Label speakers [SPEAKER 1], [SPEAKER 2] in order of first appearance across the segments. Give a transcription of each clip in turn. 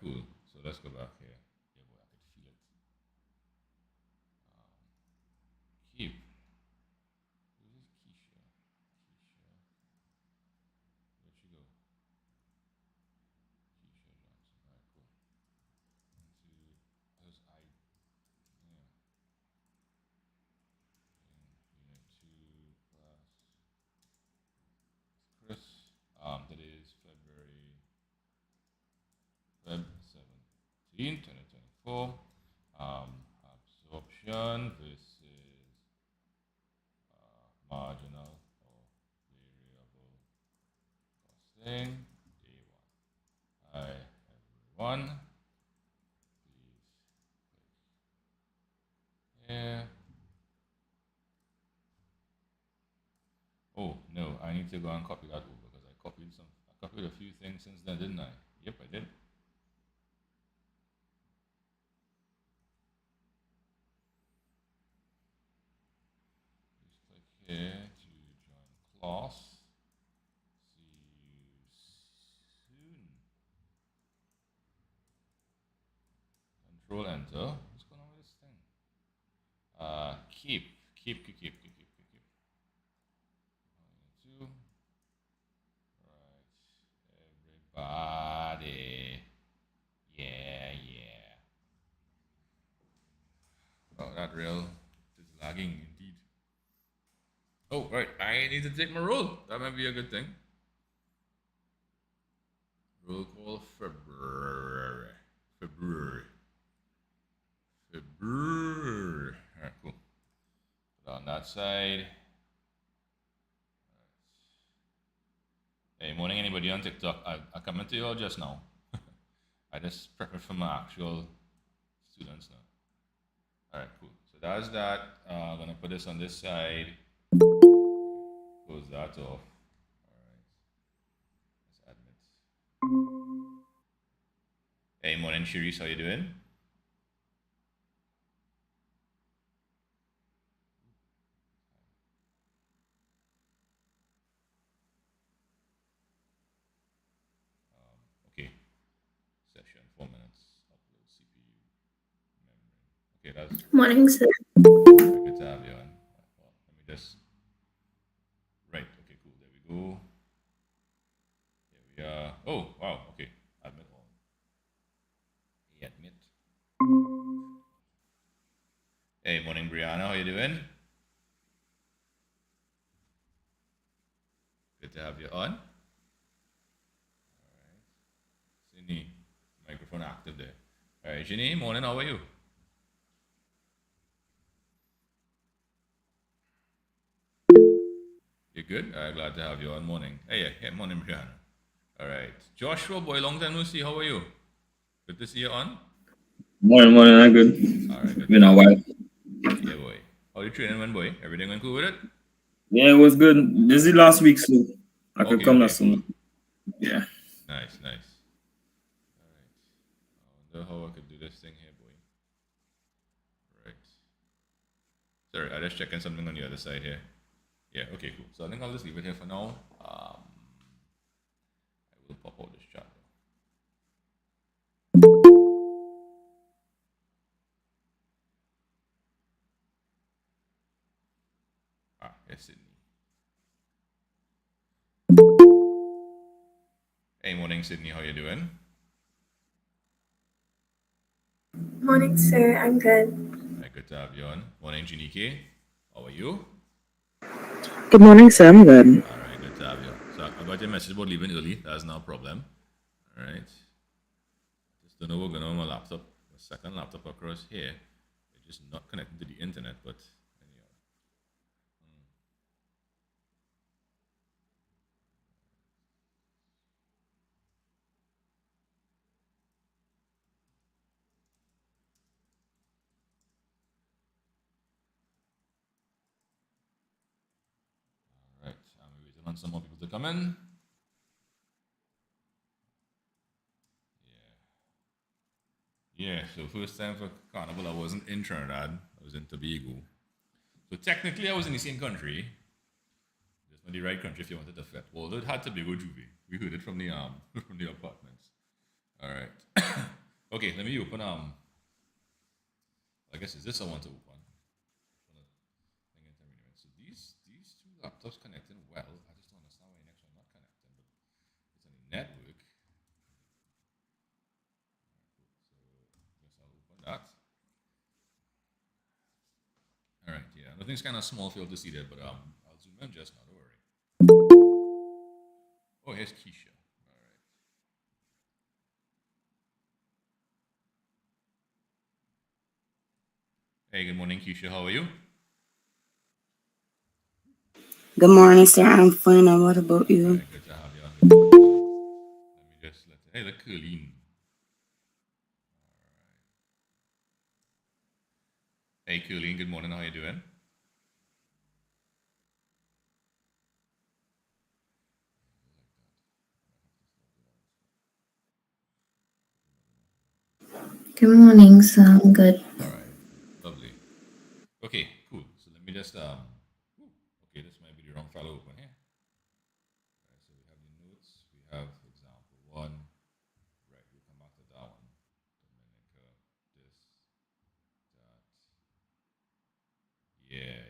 [SPEAKER 1] cool. So let's go back here. Yeah, boy, I could feel it. Keep. Who's this Keisha? Keisha. Where'd she go? Keisha Johnson. All right, cool. Into those yeah. Unit 2 class. Chris. That is Feb 17, 2024. Absorption versus marginal or variable costing. Day 1. Hi everyone. Please click here. Oh no, I need to go and copy that over because I copied a few things since then, didn't I? Yep, I did. Just click here to join class. See you soon. Control enter. What's going on with this thing? Keep. Two. Right. Everybody. Yeah. Oh, that rail is lagging indeed. Oh, right. I need to take my roll. That might be a good thing. Roll call February. Alright, cool. Put on that side. Hey, morning anybody on TikTok. I coming to you all just now. I just prepping for my actual students now. Alright, cool. So that's that. I'm gonna put this on this side. Close that off. Alright. Let's admit. Hey, morning Shirish, how you doing? Okay. Session 4 minutes. Upload CPU memory. Okay, that's
[SPEAKER 2] Morning, sir.
[SPEAKER 1] good to have you on. Well, let me just. Right. Okay. Cool. There we go. Here we are. Oh wow. Okay. Admit all. Admit. Hey, morning, Brianna. How you doing? Good to have you on. All right. Sydney, microphone active there. All right, Jenny. Morning. How are you? You're good. All right. Glad to have you on. Morning. Hey, morning, Brianna. All right. Joshua, boy, long time no see. How are you? Good to see you on.
[SPEAKER 3] Morning, I'm good.
[SPEAKER 1] All right. Good.
[SPEAKER 3] Been a while.
[SPEAKER 1] Yeah, boy. How you training, man, boy? Everything went cool with it?
[SPEAKER 3] Yeah, it was good. Busy last week, so I could
[SPEAKER 1] Okay.
[SPEAKER 3] come that
[SPEAKER 1] Okay. Cool.
[SPEAKER 3] soon. Yeah.
[SPEAKER 1] Nice. All right. I wonder how I could do this thing here, boy. Right. Sorry, I just checking something on the other side here. Yeah. Okay. Cool. So I think I'll just leave it here for now. I will pop out this chat. Yes, Sydney. Hey, morning, Sydney. How you doing?
[SPEAKER 2] Morning, sir. I'm good.
[SPEAKER 1] Right, good to have you on. Morning, Jeannie K. How are you?
[SPEAKER 4] Good morning, sir. I'm good.
[SPEAKER 1] All right, good to have you. So I got your message about leaving early. That's no problem. All right. Just don't know what's going on with my laptop. My second laptop across here. It's just not connected to the internet, but anyhow. All right. I'm waiting on some more people to come in. Yeah, so first time for Carnival, I wasn't in Trinidad. I was in Tobago. So technically, I was in the same country. Just not the right country if you wanted to fit. Although it had Tobago Juvie. We heard it from the from the apartments. All right. Okay, let me open. I guess is this I want to open. So these two laptops connecting well. I just don't understand why the next one not connecting, but it's on the network. So guess I'll open that. All right, yeah, nothing's kind of small field to see there, but I'll zoom in just now. Don't worry. Oh, here's Keisha. All right. Hey, good morning, Keisha. How are you?
[SPEAKER 5] Good morning, sir. I'm fine. And what about you?
[SPEAKER 1] All right, good to have you on. Let me just hey, look, Colleen. Hey, Colleen. Good morning. How you doing?
[SPEAKER 6] Good morning, sir. I'm good.
[SPEAKER 1] All right, lovely. Okay, cool. So let me just okay, this might be the wrong file open here. All right, so we have the notes. We have example one. Right, we'll come back to that one. Dominica, this, that. Yeah.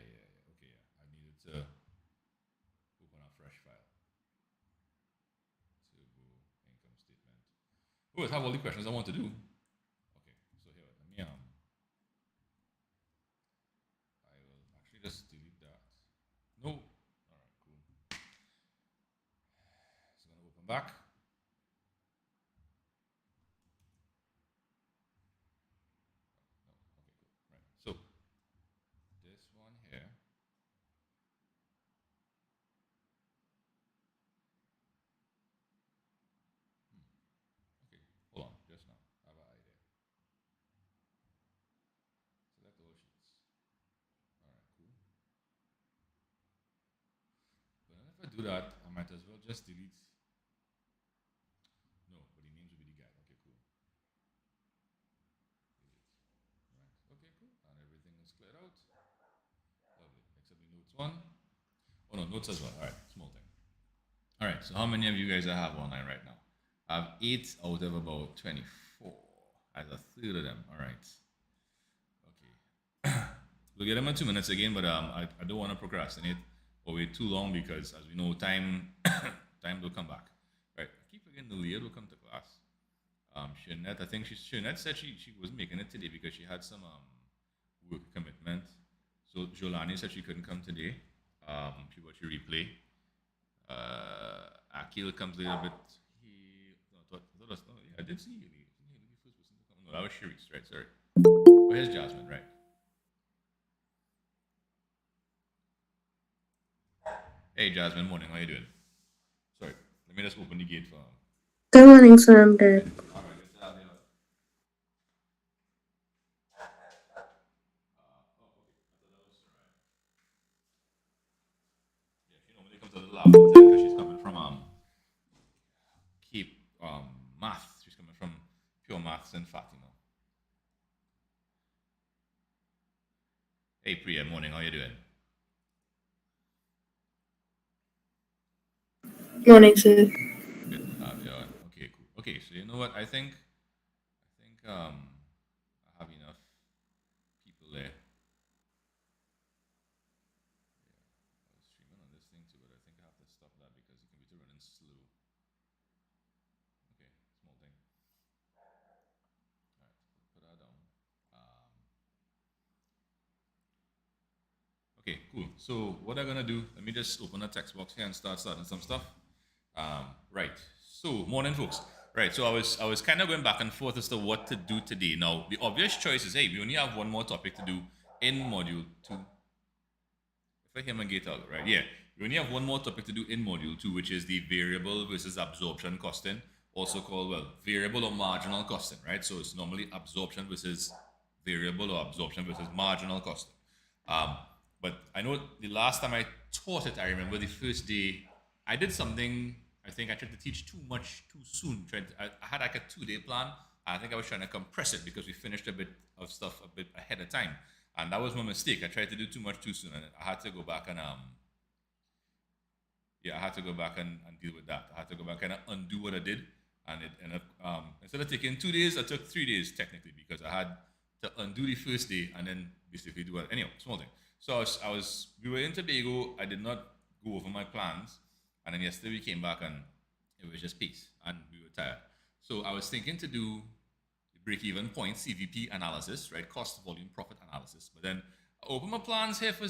[SPEAKER 1] Okay, yeah. I needed to open a fresh file. Turbo income statement. Oh, I have all the questions I want to do. Okay, so here, let me I will actually just delete that. No. All right, cool. So I'm gonna open back. No. Okay, cool. Right. So this one here. Okay, hold on, just now. I have an idea. Select all sheets. All right, cool. But then if I do that, I might as well just delete. No, but the names will be the guide. Okay, cool. Delete. Right. Okay, cool. And everything is cleared out. Lovely. Except the notes one. Oh no, notes as well. All right, small thing. All right. So how many of you guys I have online right now? I have 8 out of about 24. As a third of them. All right. Okay. We'll get them in 2 minutes again, but I don't want to procrastinate or wait too long because, as we know, time will come back. Right? I keep forgetting the Leah will come to class. Shanette, I think Shanette said she was making it today because she had some work commitment. So Jolani said she couldn't come today. She watched a replay. Akil comes a little bit. I did see you. No, that was Sharice, right? Sorry. Where's Jasmine, right? Hey, Jasmine, morning. How you doing? Sorry, let me just open the gate for.
[SPEAKER 6] Good morning, sir. I'm good.
[SPEAKER 1] All right, good to have you. Yeah, she normally comes a little after 10 because she's coming from keep math. She's coming from pure maths and Fatima. Hey, Priya, morning. How you doing?
[SPEAKER 2] Morning, sir.
[SPEAKER 1] Good to have you on. Okay, cool. Okay, so you know what? I think I have enough people there. I was streaming on this thing too, but I think I have to stop that because the computer running slow. Okay, small thing. All right, put that down. Okay, cool. So what I'm gonna do? Let me just open a text box here and start starting some stuff. Right. So morning, folks. Right. So I was kind of going back and forth as to what to do today. Now the obvious choice is, hey, we only have one more topic to do in module 2. If I hear my gate out, right? Yeah. We only have one more topic to do in module 2, which is the variable versus absorption costing, also called, well, variable or marginal costing, right? So it's normally absorption versus variable or absorption versus marginal costing. But I know the last time I taught it, I remember the first day I did something. I think I tried to teach too much too soon. I had like a 2-day plan. I think I was trying to compress it because we finished a bit of stuff a bit ahead of time, and that was my mistake. I tried to do too much too soon, and I had to go back and I had to go back and deal with that. I had to go back and undo what I did and it ended up instead of taking 2 days, I took 3 days technically because I had to undo the first day and then basically do it. Anyway, small thing. So we were in Tobago. I did not go over my plans, and then yesterday we came back and it was just peace, and we were tired. So I was thinking to do the break-even point (CVP) analysis, right? Cost, volume, profit analysis. But then I opened my plans here for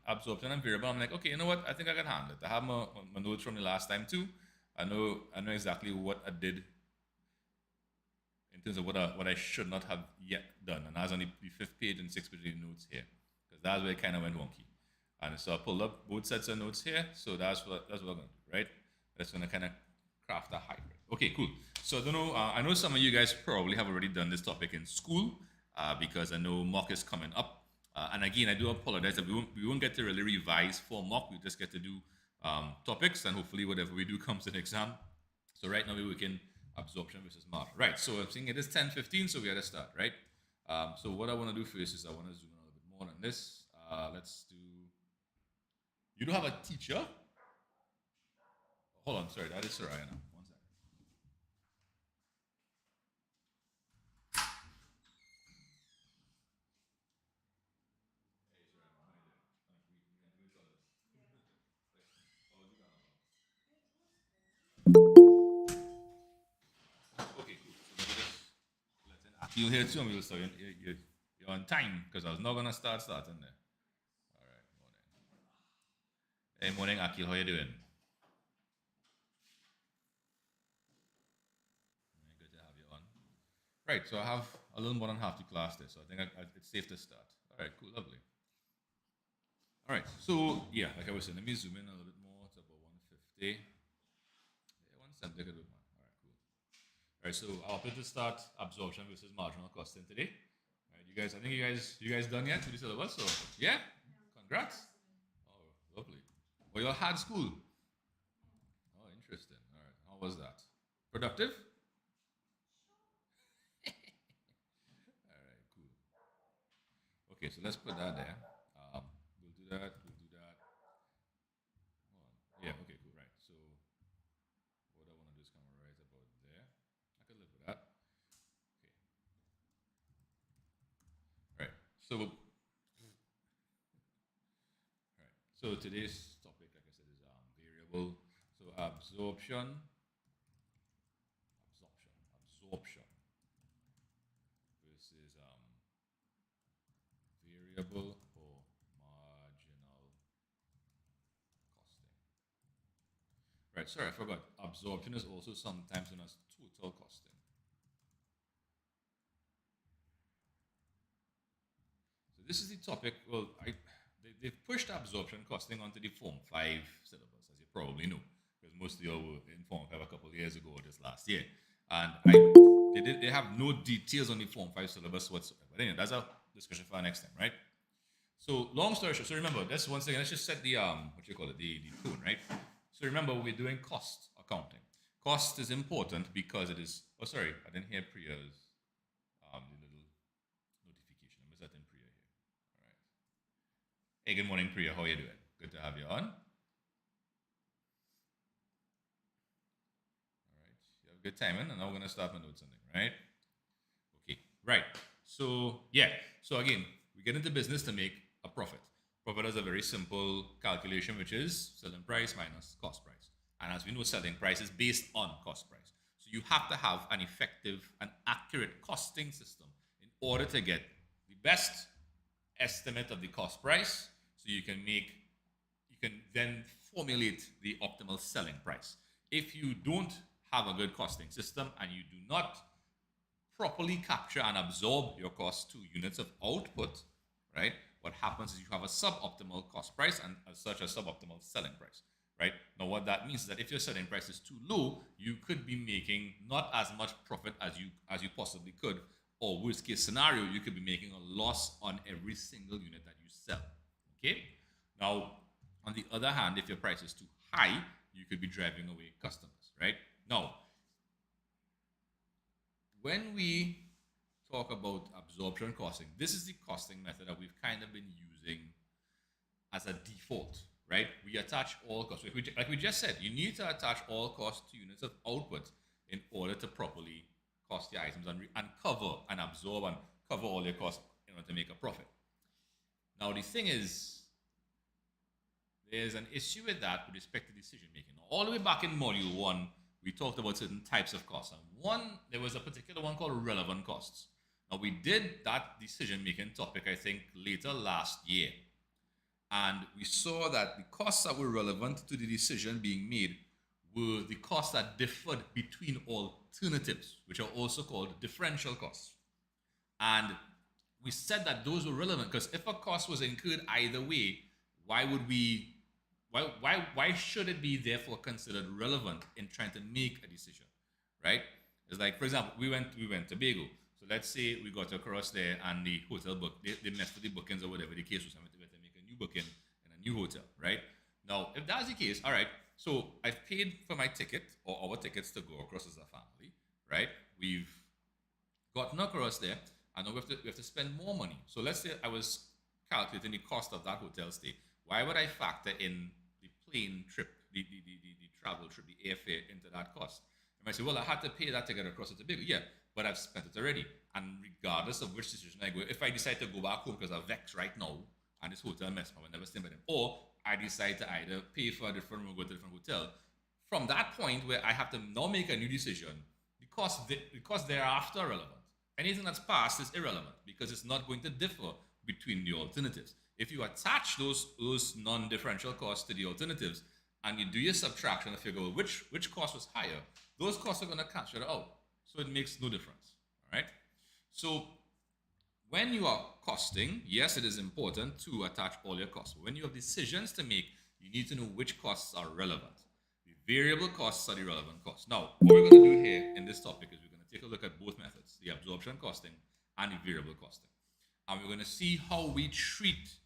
[SPEAKER 1] absorption and variable. I'm like, okay, you know what? I think I can handle it. I have my notes from the last time too. I know exactly what I did in terms of what I should not have yet done. And that's on the fifth page and sixth page of the notes here, because that's where it kind of went wonky. And so I pulled up both sets of notes here. So that's what I'm going to do, right? That's going to kind of craft a hybrid. Okay, cool. So I don't know. I know some of you guys probably have already done this topic in school because I know mock is coming up. And again, I do apologize that we won't get to really revise for mock. We just get to do topics, and hopefully whatever we do comes to the exam. So right now we're working absorption versus marginal. Right, so I'm saying it is 10:15, so we got to start, right? So what I want to do first is I want to zoom in a little bit more on this. Let's do... You don't have a teacher? Hold on, sorry, that is Soraya now. One second. Okay, cool. So maybe just let's in Akil here too, and we'll start. You're on time because I was not gonna starting there. All right, morning. Hey, morning, Akil. How you doing? Good to have you on. Right, so I have a little more than half the class there, so I think it's safe to start. All right, cool, lovely. All right, so yeah, like I was saying, let me zoom in a little bit more to about 150. Yeah, 170 could do, man. All right, cool. All right, so I'll put to start absorption versus marginal costing today. All right, you guys, I think you guys done yet with the syllabus? So yeah, congrats. Oh, lovely. Well, you all had school. Oh, interesting. All right, how was that? Productive? All right, cool. Okay, so let's put that there. We'll do that. We'll do that. Hold on. Yeah. Okay. Cool. Right. So what I want to do is kind of right about there. I could live with that. Okay. Right. So. Right. So today's topic, like I said, is variable. So absorption versus variable or marginal costing. Right, sorry, I forgot. Absorption is also sometimes known as total costing. So this is the topic. Well, they've pushed absorption costing onto the Form 5 syllabus, as you probably know, because most of you were in Form 5 a couple of years ago or just last year. And they have no details on the Form 5 syllabus whatsoever. But anyway, that's a discussion for our next time, right? So long story short, so remember, that's one thing. Let's just set the the tone, right? So remember, we're doing cost accounting. Cost is important because it is. Oh, sorry, I didn't hear Priya's the little notification. I'm setting Priya here. All right. Hey, good morning, Priya. How are you doing? Good to have you on. All right. You have a good timing, and now we're gonna start my notes something, right? Okay. Right. So yeah. So again, we get into business to make a profit. Profit is a very simple calculation, which is selling price minus cost price. And as we know, selling price is based on cost price. So you have to have an effective and accurate costing system in order to get the best estimate of the cost price. So you can then formulate the optimal selling price. If you don't have a good costing system and you do not properly capture and absorb your cost to units of output, right? What happens is you have a suboptimal cost price and as such a suboptimal selling price, right? Now what that means is that if your selling price is too low, you could be making not as much profit as you possibly could, or worst case scenario, you could be making a loss on every single unit that you sell. Okay? Now, on the other hand, if your price is too high, you could be driving away customers, right? Now, when we talk about absorption costing, this is the costing method that we've kind of been using as a default, right? We attach all costs. Like we just said, you need to attach all costs to units of output in order to properly cost the items and cover and absorb and cover all your costs in order to make a profit. Now, the thing is, there's an issue with that with respect to decision making. All the way back in module 1, we talked about certain types of costs. And there was a particular one called relevant costs. Now, we did that decision making topic, I think, later last year. And we saw that the costs that were relevant to the decision being made were the costs that differed between alternatives, which are also called differential costs. And we said that those were relevant because if a cost was incurred either way, why should it be therefore considered relevant in trying to make a decision, right? It's like, for example, we went to Bago. So let's say we got across there and the hotel book, they messed with the bookings or whatever the case was, and we had to make a new booking in a new hotel, right? Now, if that's the case, all right, so I've paid for my ticket or our tickets to go across as a family, right? We've gotten across there, and now we have to spend more money. So let's say I was calculating the cost of that hotel stay. Why would I factor in the plane trip, the travel trip, the airfare into that cost? You might say, well, I had to pay that to get across to Tobago. Yeah, but I've spent it already. And regardless of which decision I go, if I decide to go back home because I'm vexed right now and this hotel mess, I will never stay with them, or I decide to either pay for a different room or go to a different hotel, from that point where I have to now make a new decision, because thereafter are relevant. Anything that's past is irrelevant because it's not going to differ between the alternatives. If you attach those non-differential costs to the alternatives and you do your subtraction and figure out which cost was higher, those costs are going to cancel it out. So it makes no difference. All right. So when you are costing, yes, it is important to attach all your costs. But when you have decisions to make, you need to know which costs are relevant. The variable costs are the relevant costs. Now, what we're going to do here in this topic is we're going to take a look at both methods, the absorption costing and the variable costing. And we're going to see how we treat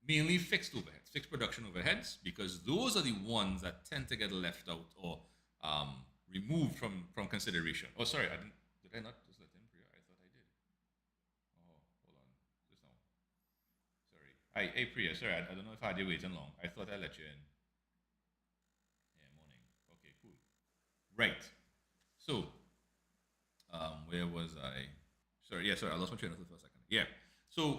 [SPEAKER 1] mainly fixed overheads, fixed production overheads, because those are the ones that tend to get left out or removed from consideration. Oh, sorry, did I not just let him pre? I thought I did. Oh, hold on, just now. Sorry. Hey, Priya, sorry, I don't know if I had you waiting long. I thought I let you in. Yeah, morning. Okay, cool. Right. So, where was I? Sorry, I lost my train of thought for a second. Yeah. So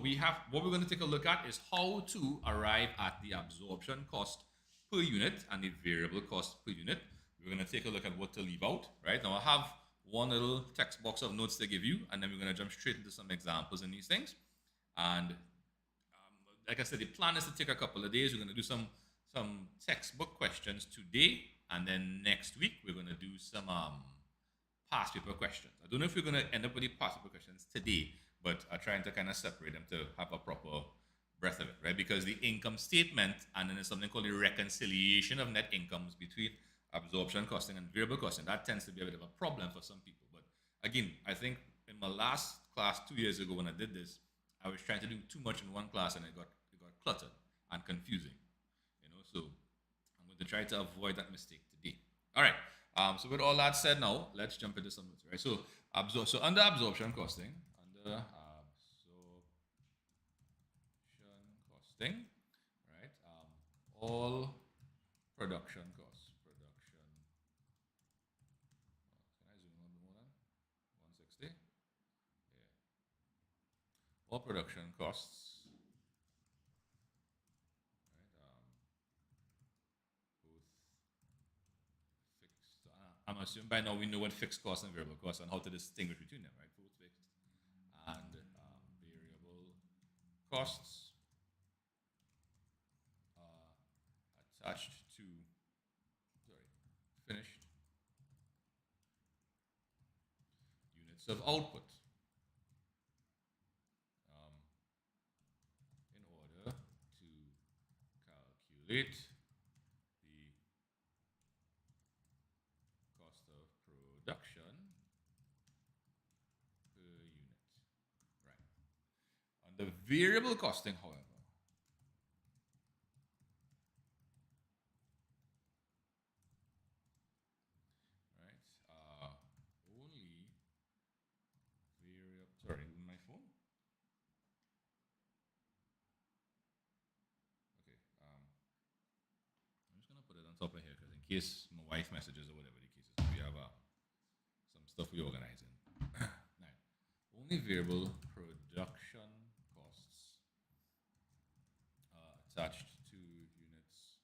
[SPEAKER 1] what we're going to take a look at is how to arrive at the absorption cost per unit and the variable cost per unit. We're going to take a look at what to leave out, right? Now I have one little text box of notes to give you, and then we're going to jump straight into some examples in these things. And like I said, the plan is to take a couple of days. We're going to do some textbook questions today, and then next week we're going to do some past paper questions. I don't know if we're going to end up with the past paper questions today, but I'm trying to kind of separate them to have a proper breadth of it, right? Because the income statement and then there's something called the reconciliation of net incomes between absorption costing and variable costing. That tends to be a bit of a problem for some people. But again, I think in my last class 2 years ago when I did this, I was trying to do too much in one class and it got cluttered and confusing. So I'm going to try to avoid that mistake today. All right. So with all that said, now let's jump into some notes, right? So under absorption costing, right? All production costs. Can I zoom in a bit more than 160? Yeah. All production costs. Right? Both fixed. I'm assuming by now we know what fixed costs and variable costs and how to distinguish between them, right? Both fixed and variable costs. Attached to finished units of output in order to calculate the cost of production per unit. Right. Under variable costing, however, sorry, my phone. Okay, I'm just gonna put it on top of here because in case my wife messages or whatever the case is, we have a stuff we're organizing. Right. Only variable production costs attached to units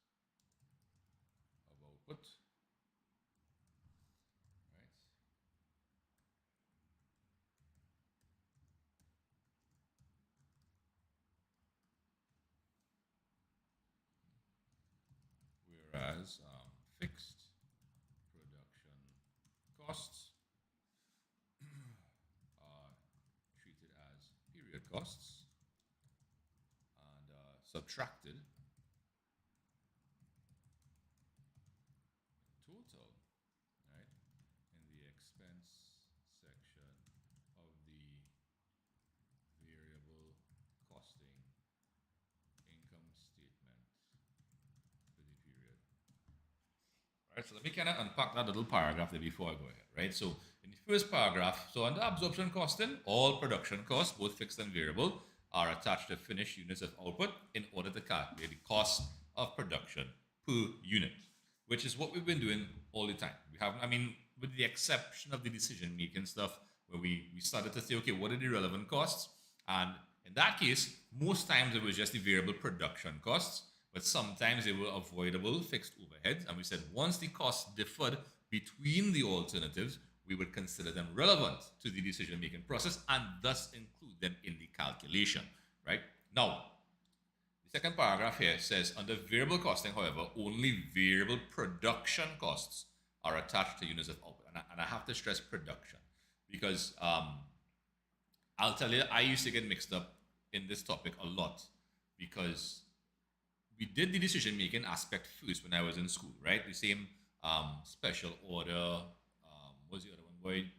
[SPEAKER 1] of output. Right. Whereas fixed production costs are treated as period costs and subtracted total, right, in the expense section of the variable costing income statement for the period. All right, so let me kind of unpack that little paragraph there before I go ahead, right? So in the first paragraph, so under absorption costing, all production costs, both fixed and variable, are attached to finished units of output in order to calculate the cost of production per unit, which is what we've been doing all the time. We haven't, I mean, with the exception of the decision-making stuff, where we started to say, okay, what are the relevant costs? And in that case, most times it was just the variable production costs, but sometimes they were avoidable fixed overheads. And we said once the costs differed between the alternatives, we would consider them relevant to the decision-making process and thus include them in the calculation, right? Now, the second paragraph here says, under variable costing, however, only variable production costs are attached to units of output. And I have to stress production because I'll tell you, I used to get mixed up in this topic a lot because we did the decision-making aspect first when I was in school, right? The same special order, what was the other one, boy?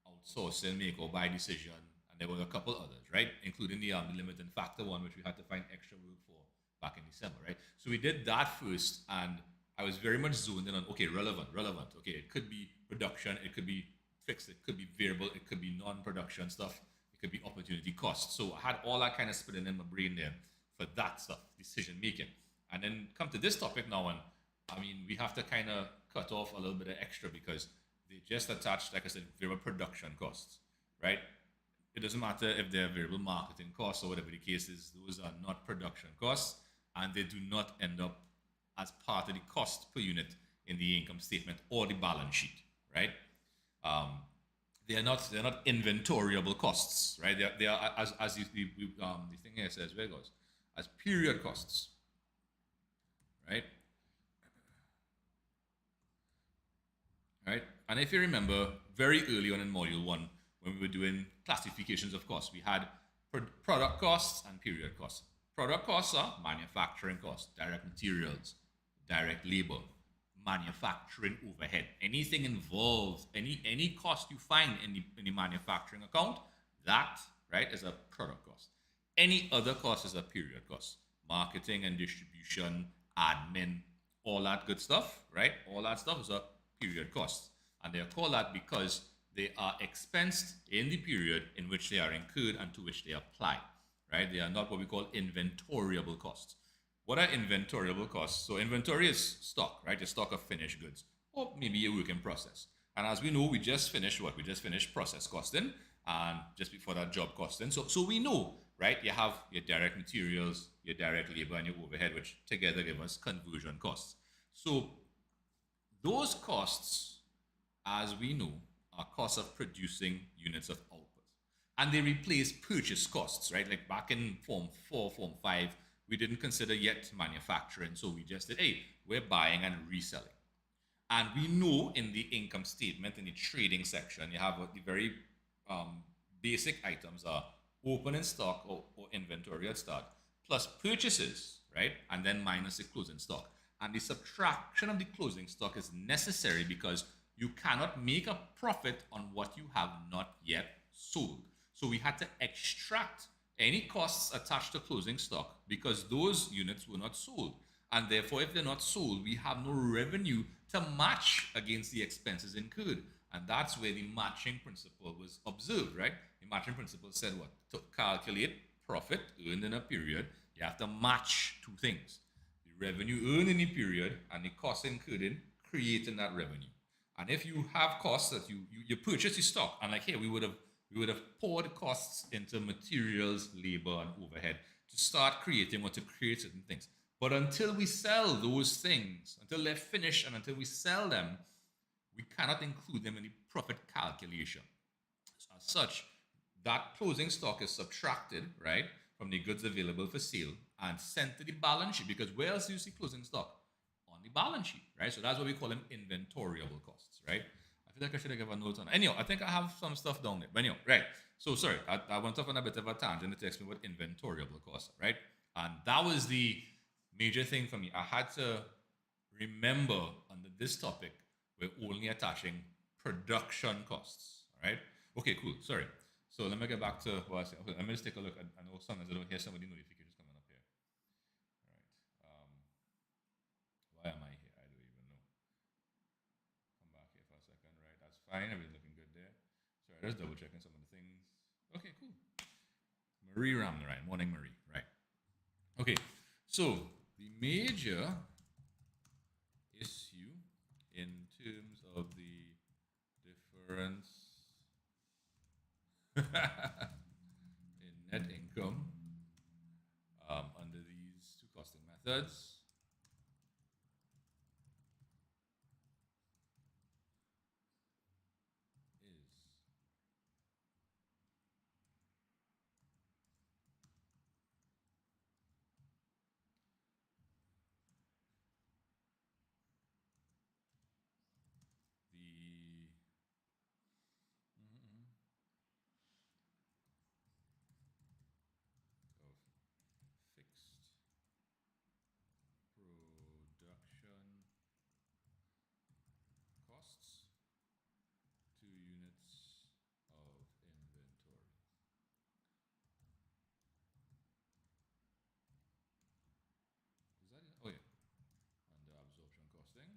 [SPEAKER 1] Outsourcing, make or buy decision, and there were a couple others, right? Including the limiting factor one, which we had to find extra work for back in December, right? So we did that first, and I was very much zoned in on, okay, relevant. Okay, it could be production, it could be fixed, it could be variable, it could be non-production stuff, it could be opportunity cost. So I had all that kind of spinning in my brain there for that stuff, decision making. And then come to this topic now, and I mean, we have to kind of cut off a little bit of extra because they just attach, like I said, variable production costs, right? It doesn't matter if they're variable marketing costs or whatever the case is, those are not production costs, and they do not end up as part of the cost per unit in the income statement or the balance sheet, right? They're not inventoriable costs, right? They are as the thing here says, where it goes, as period costs, right? Right? And if you remember, very early on in Module 1, when we were doing classifications of costs, we had product costs and period costs. Product costs are manufacturing costs, direct materials, direct labor, manufacturing overhead. Anything involved, any cost you find in the manufacturing account, that, right, is a product cost. Any other cost is a period cost. Marketing and distribution, admin, all that good stuff, right? All that stuff is a period costs, and they are called that because they are expensed in the period in which they are incurred and to which they apply, right? They are not what we call inventoriable costs. What are inventoriable costs? So inventory is stock, right? The stock of finished goods, or maybe a work in process. And as we know, we just finished what? We just finished process costing, and just before that, job costing. So we know, right? You have your direct materials, your direct labor, and your overhead, which together give us conversion costs. So those costs, as we know, are costs of producing units of output. And they replace purchase costs, right? Like back in Form 4, Form 5, we didn't consider yet manufacturing. So we just said, hey, we're buying and reselling. And we know in the income statement, in the trading section, you have the very basic items are opening stock or inventory at start, plus purchases, right? And then minus the closing stock. And the subtraction of the closing stock is necessary because you cannot make a profit on what you have not yet sold. So we had to extract any costs attached to closing stock because those units were not sold. And therefore, if they're not sold, we have no revenue to match against the expenses incurred. And that's where the matching principle was observed, right? The matching principle said what? To calculate profit earned in a period, you have to match two things. Revenue earned in the period and the cost incurred in creating that revenue. And if you have costs that you purchase your stock, and like here we would have poured costs into materials, labor, and overhead to start creating or to create certain things. But until we sell those things, until they're finished and until we sell them, we cannot include them in the profit calculation. As such, that closing stock is subtracted, right, from the goods available for sale and sent to the balance sheet, because where else do you see closing stock? On the balance sheet, right? So that's what we call them inventoriable costs, right? I feel like I should have given a note on. Anyhow, I think I have some stuff down there. But anyhow, right. So sorry, I went off on a bit of a tangent to explain what inventoriable costs are, right? And that was the major thing for me. I had to remember under this topic, we're only attaching production costs, all right? Okay, cool. Sorry. So let me get back to what I said. Okay, let me just take a look. I know sometimes I don't hear some of the notifications coming up here. All right. Why am I here? I don't even know. Come back here for a second. Right. That's fine. Everything's looking good there. Sorry, just double checking some of the things. Okay, cool. Marie Ramnarai. Morning, Marie. Right. Okay. So the major issue in terms of the difference in net income under these two costing methods is the of fixed production costs to units of inventory. Is that it? Oh yeah, under absorption costing.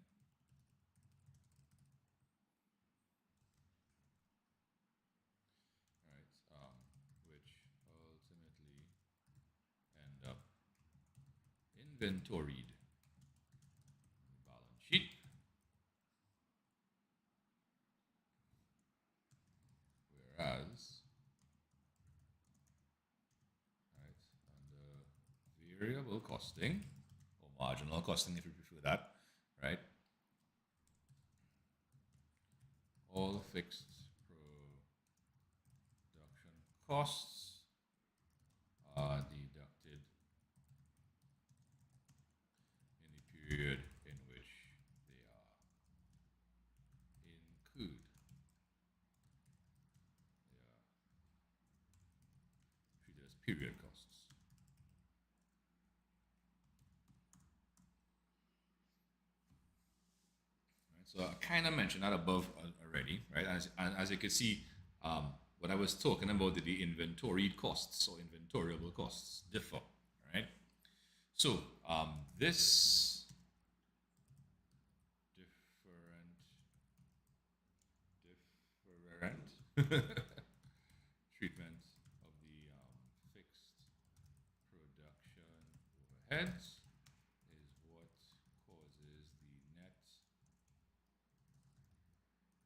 [SPEAKER 1] Right, which ultimately end up inventoried on the balance sheet, whereas right, under variable costing or marginal costing, if you prefer that, right? All fixed production costs are deducted in the period in which they are incurred. They are treated as period costs. Right, so I kind of mentioned that above already, right? As you can see, what I was talking about the inventoried costs or inventoriable costs differ, right? So this different treatment of the fixed production overheads is what causes the net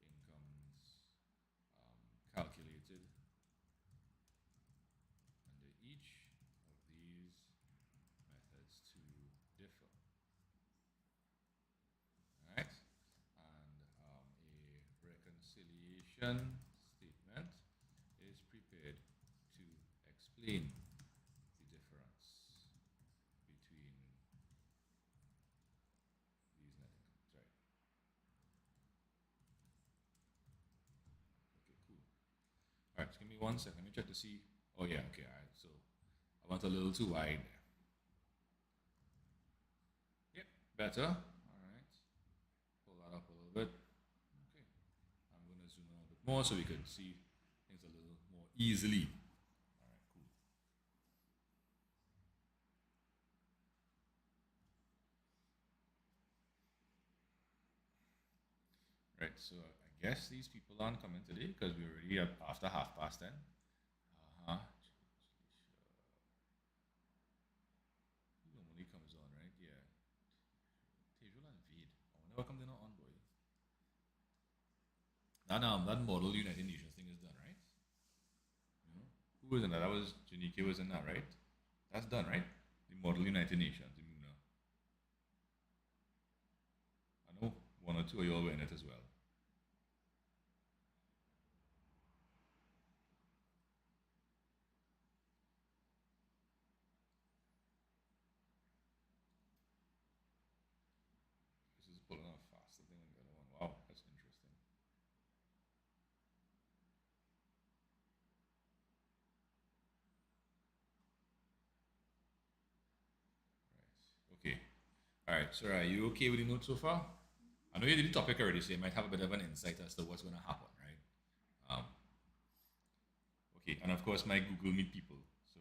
[SPEAKER 1] incomes calculated under each of these methods to differ. All right, and a reconciliation statement is prepared to explain the difference between these net incomes. Right. Okay, cool. All right, just give me 1 second. Let me check to see. Oh yeah, okay, all right. So I went a little too wide there. Yep, better. All right. Pull that up a little bit. Okay. I'm going to zoom in a little bit more so we can see things a little more easily. All right, cool. Right, so I guess these people aren't coming today because we're already up after 10:30. Uh-huh. Who normally comes on, right? Yeah. Tejul and Veed. I wonder what comes in on boy. that model United Nations thing is done, right? You know, who was in that? That was Janike was in that, right? That's done, right? The model United Nations. I know one or two of y'all were in it as well. This is pulling off faster than the other one. Wow, that's interesting. Right. Okay. All right. So are you okay with the notes so far? I know you did the topic already, so you might have a bit of an insight as to what's going to happen, right? Okay, and of course my Google Meet people. So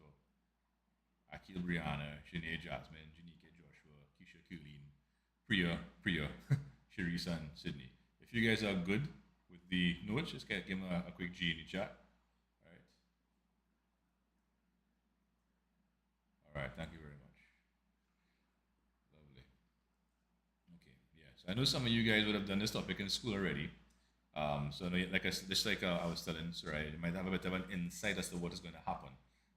[SPEAKER 1] Akil, Brianna, Shanae, Jasmine, Janika, Joshua, Keisha, Kuleen, Priya, Sharice, and Sydney. If you guys are good with the notes, just give them a quick G in the chat. All right. All right. Thank you very much. Lovely. Okay. Yeah. So I know some of you guys would have done this topic in school already. So I know, I was telling Sarai, you might have a bit of an insight as to what is going to happen.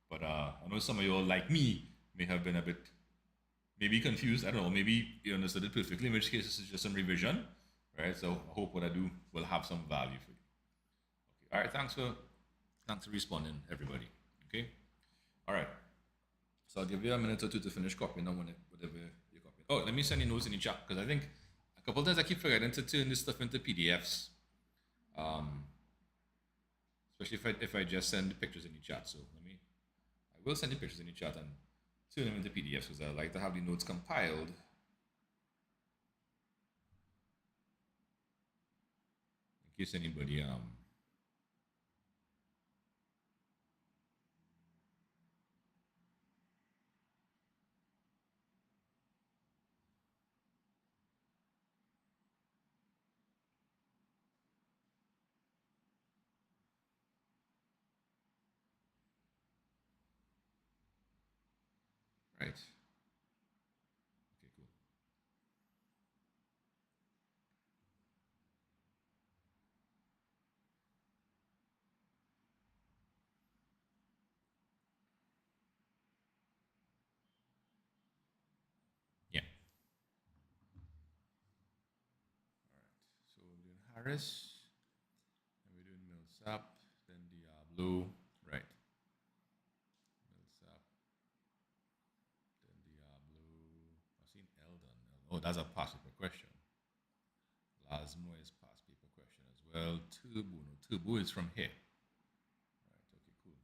[SPEAKER 1] But I know some of you all, like me, may have been a bit maybe confused. I don't know. Maybe you understood it perfectly. In which case, this is just some revision, right? So I hope what I do will have some value for you. Okay. All right. Thanks for responding, everybody. Okay. All right. So I'll give you a minute or two to finish copying on whatever you're copying. Oh, let me send you notes in the chat because I think a couple of times I keep forgetting to turn this stuff into PDFs. Especially if I just send the pictures in the chat. So I will send the pictures in the chat and turn them into PDFs because I like to have the notes compiled. In case anybody right. Okay, cool. Yeah. All right. So we're doing Harris, and we're doing Millsap, then Diablo, right? Millsap, then Diablo. I've seen Eldon. Oh, that's a past paper question. Lasmo is past paper question as well. Turbo, no, Turbo is from here. Right. Okay, cool.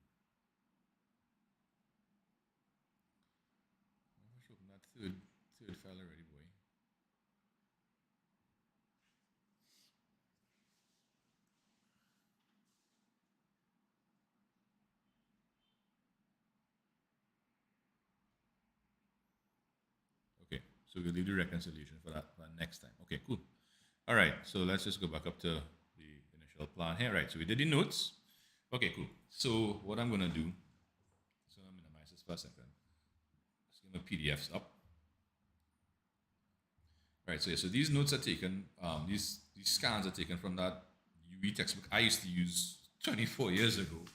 [SPEAKER 1] I should open that third file already, boy. Okay, so we'll leave the reconciliation for that next time. Okay, cool. All right, so let's just go back up to the initial plan here. Right, so we did the notes. Okay, cool. So what I'm gonna do, so I'm gonna minimize this for a second. Let's get my PDFs up. Right, so yeah, so these notes are taken, these scans are taken from that UV textbook I used to use 24 years ago,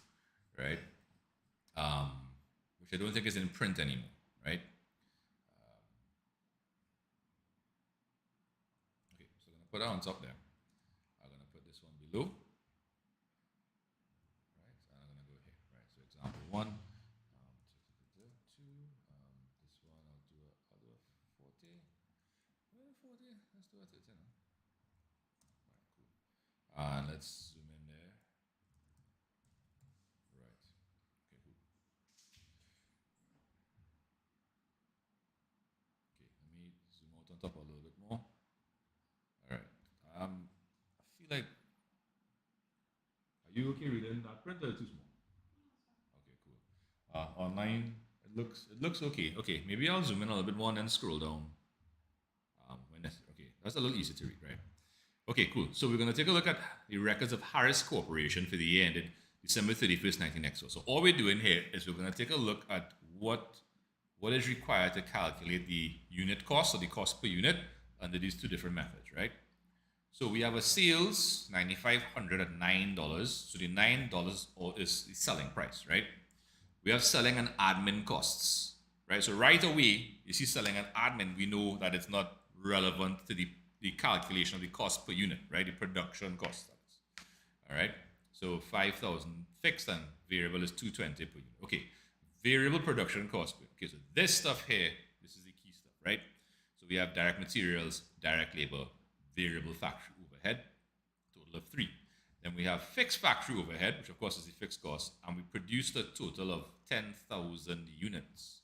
[SPEAKER 1] right? Which I don't think is in print anymore, right? Okay, so I'm gonna put that on top there. I'm gonna put this one below, right? And I'm gonna go here, right? So example one, two, this one I'll do a 40. 40, let's do a 30 now. All right, cool. And let's zoom in there. Right. Okay, cool. Okay, let me zoom out on top a little bit more. All right. I feel like, are you okay reading that print or too small? Okay, cool. Online, it looks okay. Okay, maybe I'll zoom in a little bit more and then scroll down. Okay, that's a little easier to read, right? Okay, cool. So we're going to take a look at the records of Harris Corporation for the year ended December 31st, 1994. So all we're doing here is we're going to take a look at what is required to calculate the unit cost or the cost per unit under these two different methods, right? So we have a sales $9,500 at $9. So the $9 is the selling price, right? We have selling and admin costs, right? So right away, you see selling and admin, we know that it's not relevant to the calculation of the cost per unit, right? The production cost, that is. All right. So 5,000 fixed and variable is 220 per unit. Okay. Variable production cost. Okay. So this stuff here, this is the key stuff, right? So we have direct materials, direct labor, variable factory overhead, total of 3. Then we have fixed factory overhead, which of course is the fixed cost, and we produced a total of 10,000 units.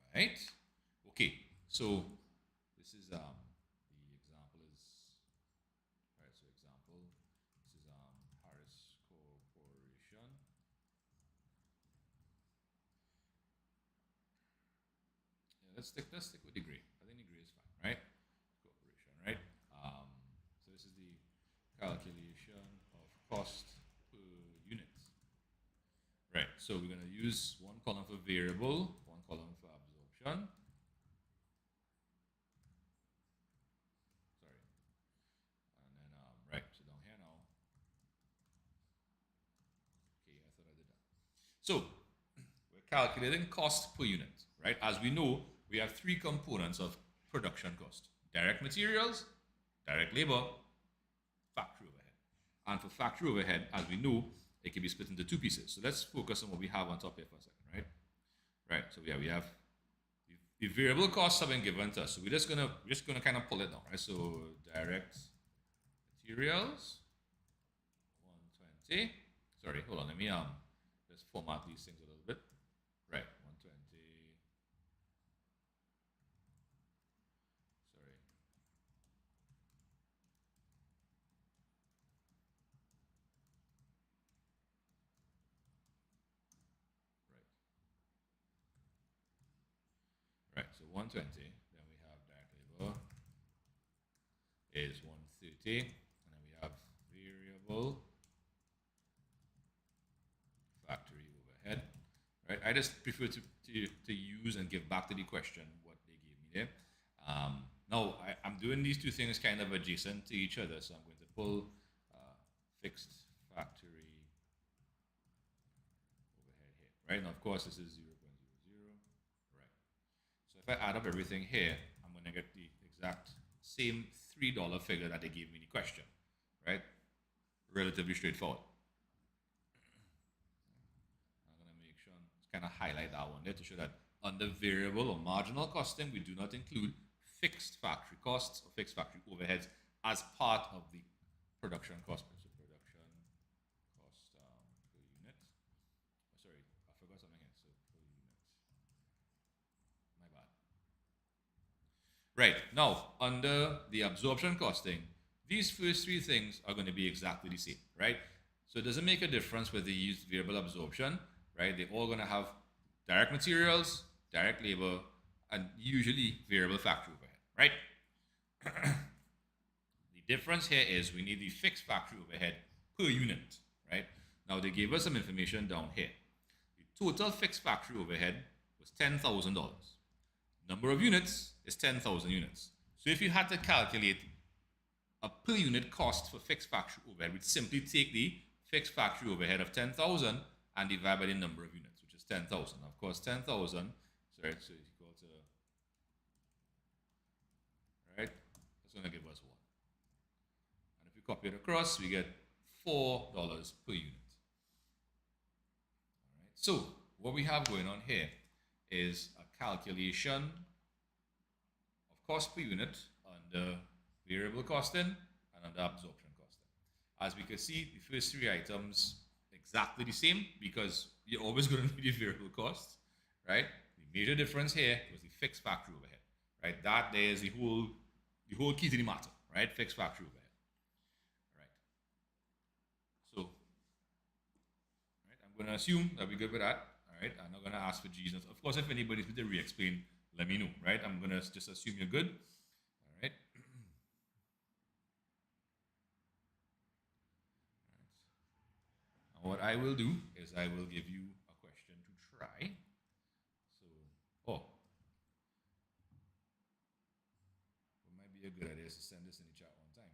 [SPEAKER 1] All right. Okay. So this is the example is all right. So example, this is Harris Corporation. Yeah, let's stick with the gray. I think the gray is fine, right? Corporation, right? So this is the calculation of cost per unit. Right, so we're going to use one column for variable, one column for absorption. Sorry. And then, right, so down here now. Okay, I thought I did that. So, we're calculating cost per unit, right? As we know, we have 3 components of production cost. Direct materials, direct labor, factory overhead. And for factory overhead, as we know, it can be split into 2 pieces. So let's focus on what we have on top here for a second, right? Right. So yeah, we have the variable costs have been given to us. So we're just gonna kind of pull it down, right? So direct materials, 120. Sorry, hold on. Let me just format these things a little bit. Right, 120. Sorry. Right, so 120, then we have direct labor is 130, and then we have variable factory overhead. Right, I just prefer to use and give back to the question what they gave me there. Now, I'm doing these 2 things kind of adjacent to each other, so I'm going to pull fixed factory overhead here. Right, now of course this is 0.00. Right. So if I add up everything here, I'm going to get the exact same $3 figure that they gave me in the question, right? Relatively straightforward. I'm going to make sure kind of highlight that one there to show that under variable or marginal costing, we do not include fixed factory costs or fixed factory overheads as part of the production cost. So production cost per unit. Oh, sorry, I forgot something here. So per unit. My bad. Right, now, under the absorption costing, these first 3 things are going to be exactly the same, right? So it doesn't make a difference whether you use variable absorption, right? They're all going to have direct materials, direct labor, and usually variable factory overhead, right? The difference here is we need the fixed factory overhead per unit, right? Now, they gave us some information down here. The total fixed factory overhead was $10,000. Number of units is 10,000 units. So if you had to calculate a per unit cost for fixed factory overhead, we'd simply take the fixed factory overhead of 10,000 and divide by the number of units, which is 10,000. Of course, 10,000, sorry, so it's equal to, right? That's going to give us 1. And if we copy it across, we get $4 per unit. All right. So what we have going on here is a calculation of cost per unit under variable costing and under absorption costing. As we can see, the first 3 items exactly the same because you're always going to need the variable costs, right? The major difference here was the fixed factory overhead, right? That there is the whole key to the matter, right? Fixed factory overhead, right? So, right, I'm going to assume that we're good with that, all right? I'm not going to ask for G's. Of course, if anybody's going to re-explain, let me know, right? I'm going to just assume you're good, all right? What I will do is I will give you a question to try. So, what might be a good idea is to send this in the chat one time.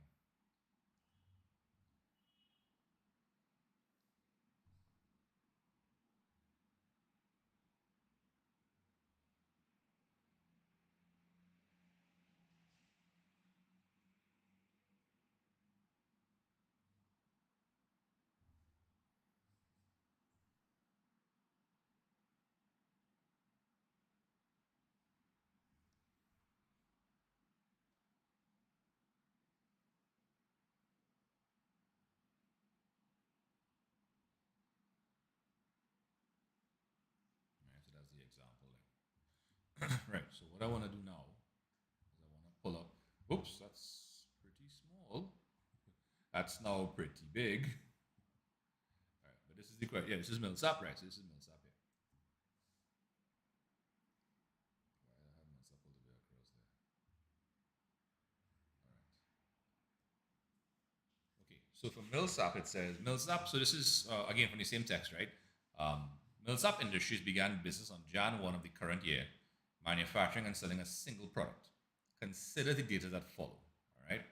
[SPEAKER 1] Right, so what I want to do now is I want to pull up, oops, that's pretty small. That's now pretty big. All right, but this is the question. Yeah, this is Millsap, right? So this is Millsap here. Why I have Millsap all the way across there? All right. Okay, so for Millsap, it says Millsap. So this is again from the same text, right? Millsap Industries began business on Jan 1 of the current year, manufacturing and selling a single product. Consider the data that follow. All right.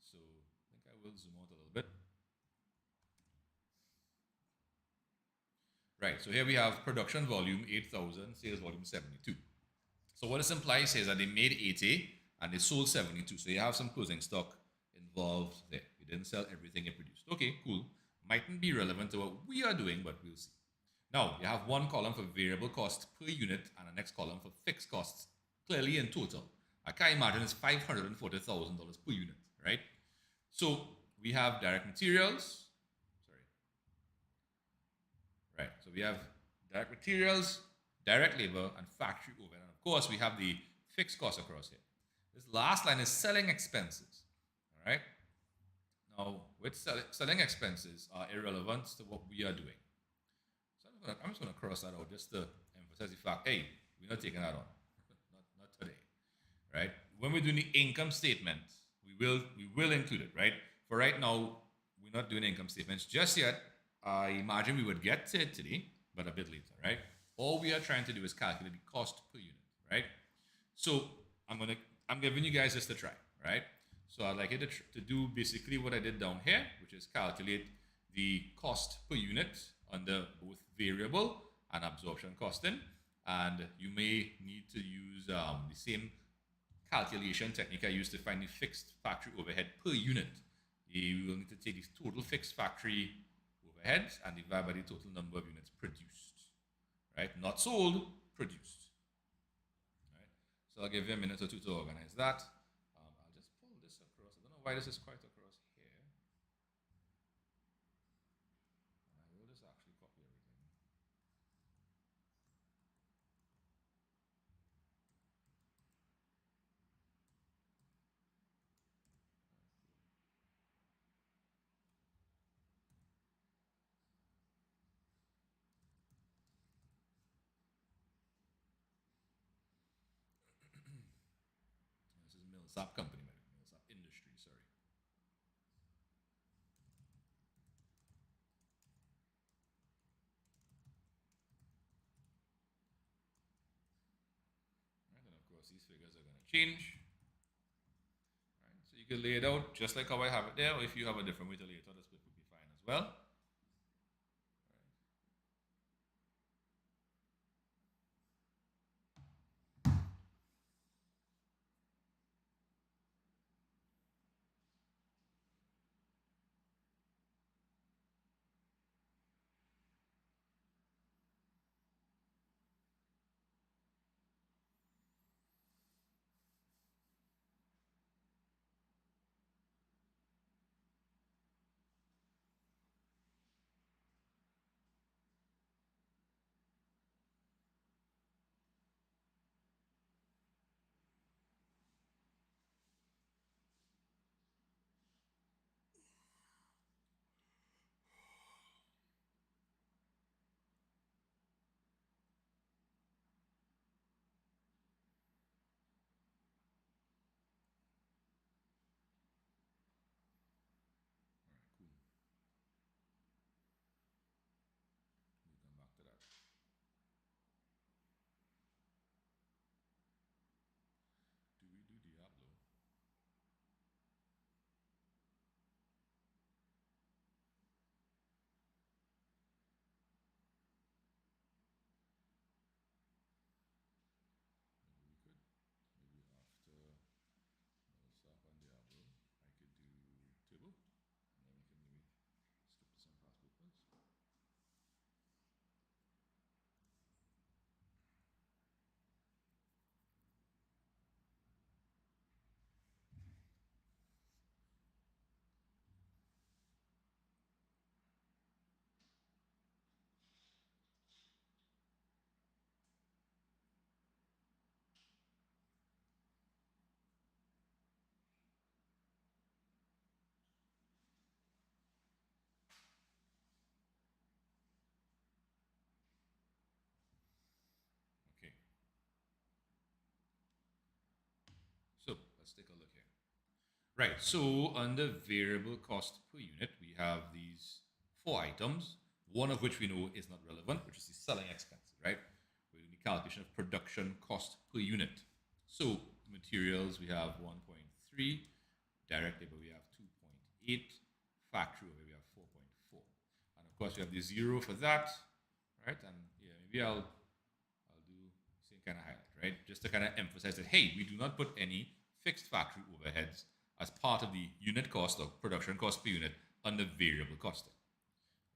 [SPEAKER 1] So I think I will zoom out a little bit. Right. So here we have production volume 8,000, sales volume 72. So what this implies is that they made 80 and they sold 72. So you have some closing stock involved there. You didn't sell everything you produced. Okay, cool. Mightn't be relevant to what we are doing, but we'll see. Now, you have one column for variable cost per unit and a next column for fixed costs, clearly in total. I can't imagine it's $540,000 per unit, right? So we have direct materials. Sorry. Right, so we have direct materials, direct labor, and factory overhead. And of course, we have the fixed costs across here. This last line is selling expenses, all right? Now, with selling expenses are irrelevant to what we are doing. So I'm just going to cross that out just to emphasize the fact, hey, we're not taking that on. not today, right? When we're doing the income statement, we will include it, right? For right now, we're not doing income statements just yet. I imagine we would get to it today, but a bit later, right? All we are trying to do is calculate the cost per unit, right? So I'm giving you guys this to try, right? So I'd like you to do basically what I did down here, which is calculate the cost per unit under both variable and absorption costing. And you may need to use the same calculation technique I used to find the fixed factory overhead per unit. You will need to take these total fixed factory overheads and divide by the total number of units produced, right? Not sold, produced. Right? So I'll give you a minute or two to organize that. I'll just pull this across. I don't know why this is quite across here. And I will just actually copy everything. This is Millsap Company, Millsap Industry, sorry. Right, and of course, these figures are going to change. Right, so you can lay it out just like how I have it there, or if you have a different way to lay it out, this would be fine as well. let's take a look here. Right, so under variable cost per unit, we have these 4 items, one of which we know is not relevant, which is the selling expenses, right? We're doing the calculation of production cost per unit. So materials, we have 1.3, direct labor, we have 2.8, factory overhead, we have 4.4. And of course, we have the 0 for that, right? And yeah, maybe I'll do the same kind of highlight, right? Just to kind of emphasize that, hey, we do not put any fixed factory overheads as part of the unit cost or production cost per unit under variable costing,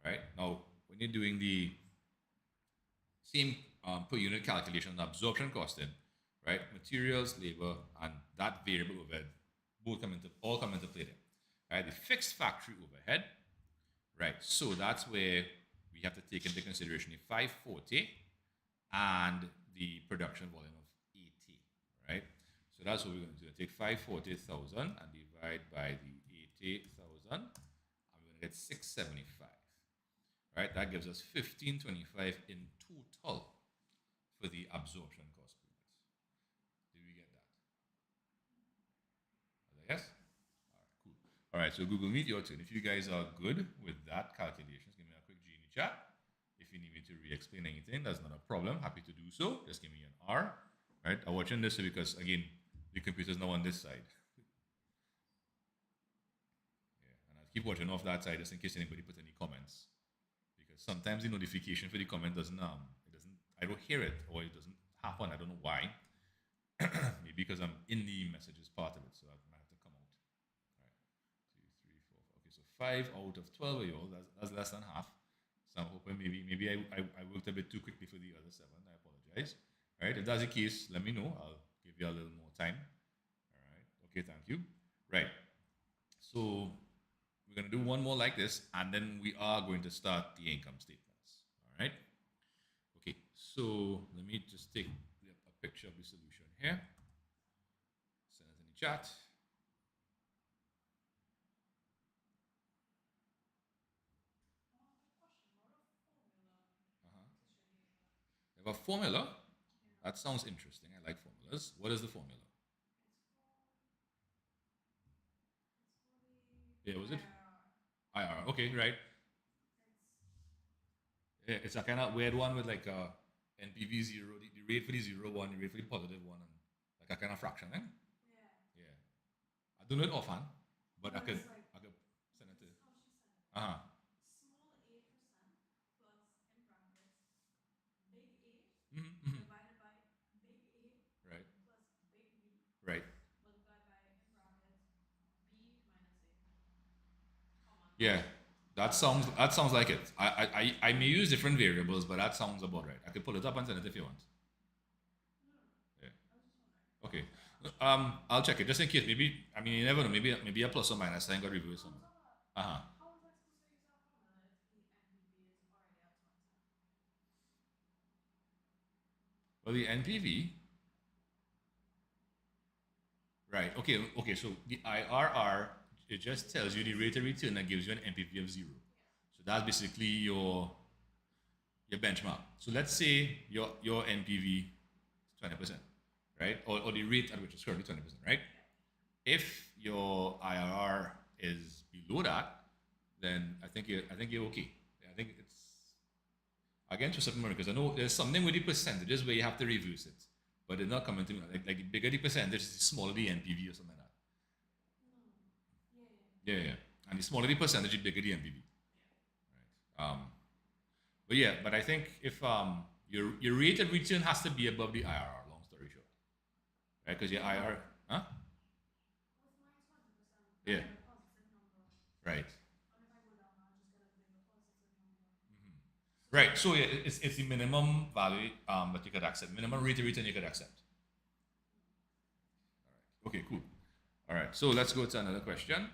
[SPEAKER 1] right? Now, when you're doing the same per unit calculation on absorption costing, right? Materials, labor, and that variable overhead all come into play there, right? The fixed factory overhead, right? So that's where we have to take into consideration the 540 and the production volume of 80, right? So that's what we're going to do. Take 540,000 and divide by the 80,000, and we're going to get 675, right? That gives us 1525 in total for the absorption cost per unit. Did we get that? Yes? All right, cool. All right, so Google Meet, your turn. If you guys are good with that calculations, give me a quick G in the chat. If you need me to re-explain anything, that's not a problem. Happy to do so. Just give me an R. Right? I'm watching this because, again, the computer's now on this side. Yeah, and I'll keep watching off that side just in case anybody puts any comments. Because sometimes the notification for the comment I don't hear it, or it doesn't happen. I don't know why. Maybe because I'm in the messages part of it, so I might have to come out. All right, 2, 3, 4. Okay, so 5 out of 12 of y'all, that's less than half. So I'm hoping maybe I worked a bit too quickly for the other 7. I apologize. All right, if that's the case, let me know. I'll give you a little more time. All right, okay, thank you. Right, so we're going to do one more like this, and then we are going to start the income statements. All right. Okay, so let me just take a picture of the solution here. Send it in the chat. You have a formula? That sounds interesting. I like formulas. What is the formula? Yeah, was it? IRR. Okay, right. Yeah, it's a kind of weird one with like a NPV 0, the rate for the 0, 1, the rate for the positive 1, and like a kind of fraction, eh? Yeah. I don't know it offhand, but I could send it to. Uh-huh. Right. Right. Yeah, that sounds like it. I may use different variables, but that sounds about right. I could pull it up and send it if you want. Yeah. Okay. I'll check it just in case. Maybe you never know. Maybe a plus or minus sign got reviewed somewhere. Uh-huh. Well, the NPV. Right. Okay. So the IRR, it just tells you the rate of return that gives you an NPV of 0. So that's basically your benchmark. So let's say your NPV is 20%, right? Or the rate at which it's currently 20%, right? If your IRR is below that, then I think you're okay. I think it's again to certain because I know there's something with the percentages where you have to reduce it, but they're not coming to me like the bigger the percentage, the smaller the NPV or something like that. Yeah. And the smaller the percentage, the bigger the NPV. Right. But I think if your rate of return has to be above the IRR. Long story short, right? Because your IRR, huh? Yeah. Right. Right. So yeah, it's the minimum value that you could accept, minimum rate of return you could accept. All right. Okay. Cool. All right. So let's go to another question.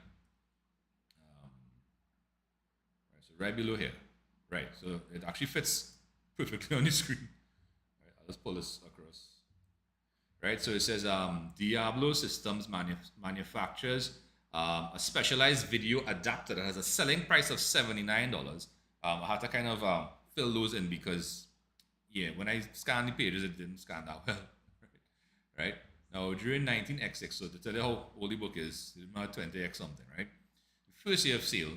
[SPEAKER 1] Right, so right below here. Right. So it actually fits perfectly on the screen. Right, I'll just pull this across. Right. So it says Diablo Systems manufactures a specialized video adapter that has a selling price of $79. I had to kind of fill those in because, yeah, when I scanned the pages, it didn't scan that well, right? Now, during 19X6, so to tell you how old the book is, it's about 20X something, right? The first year of sale,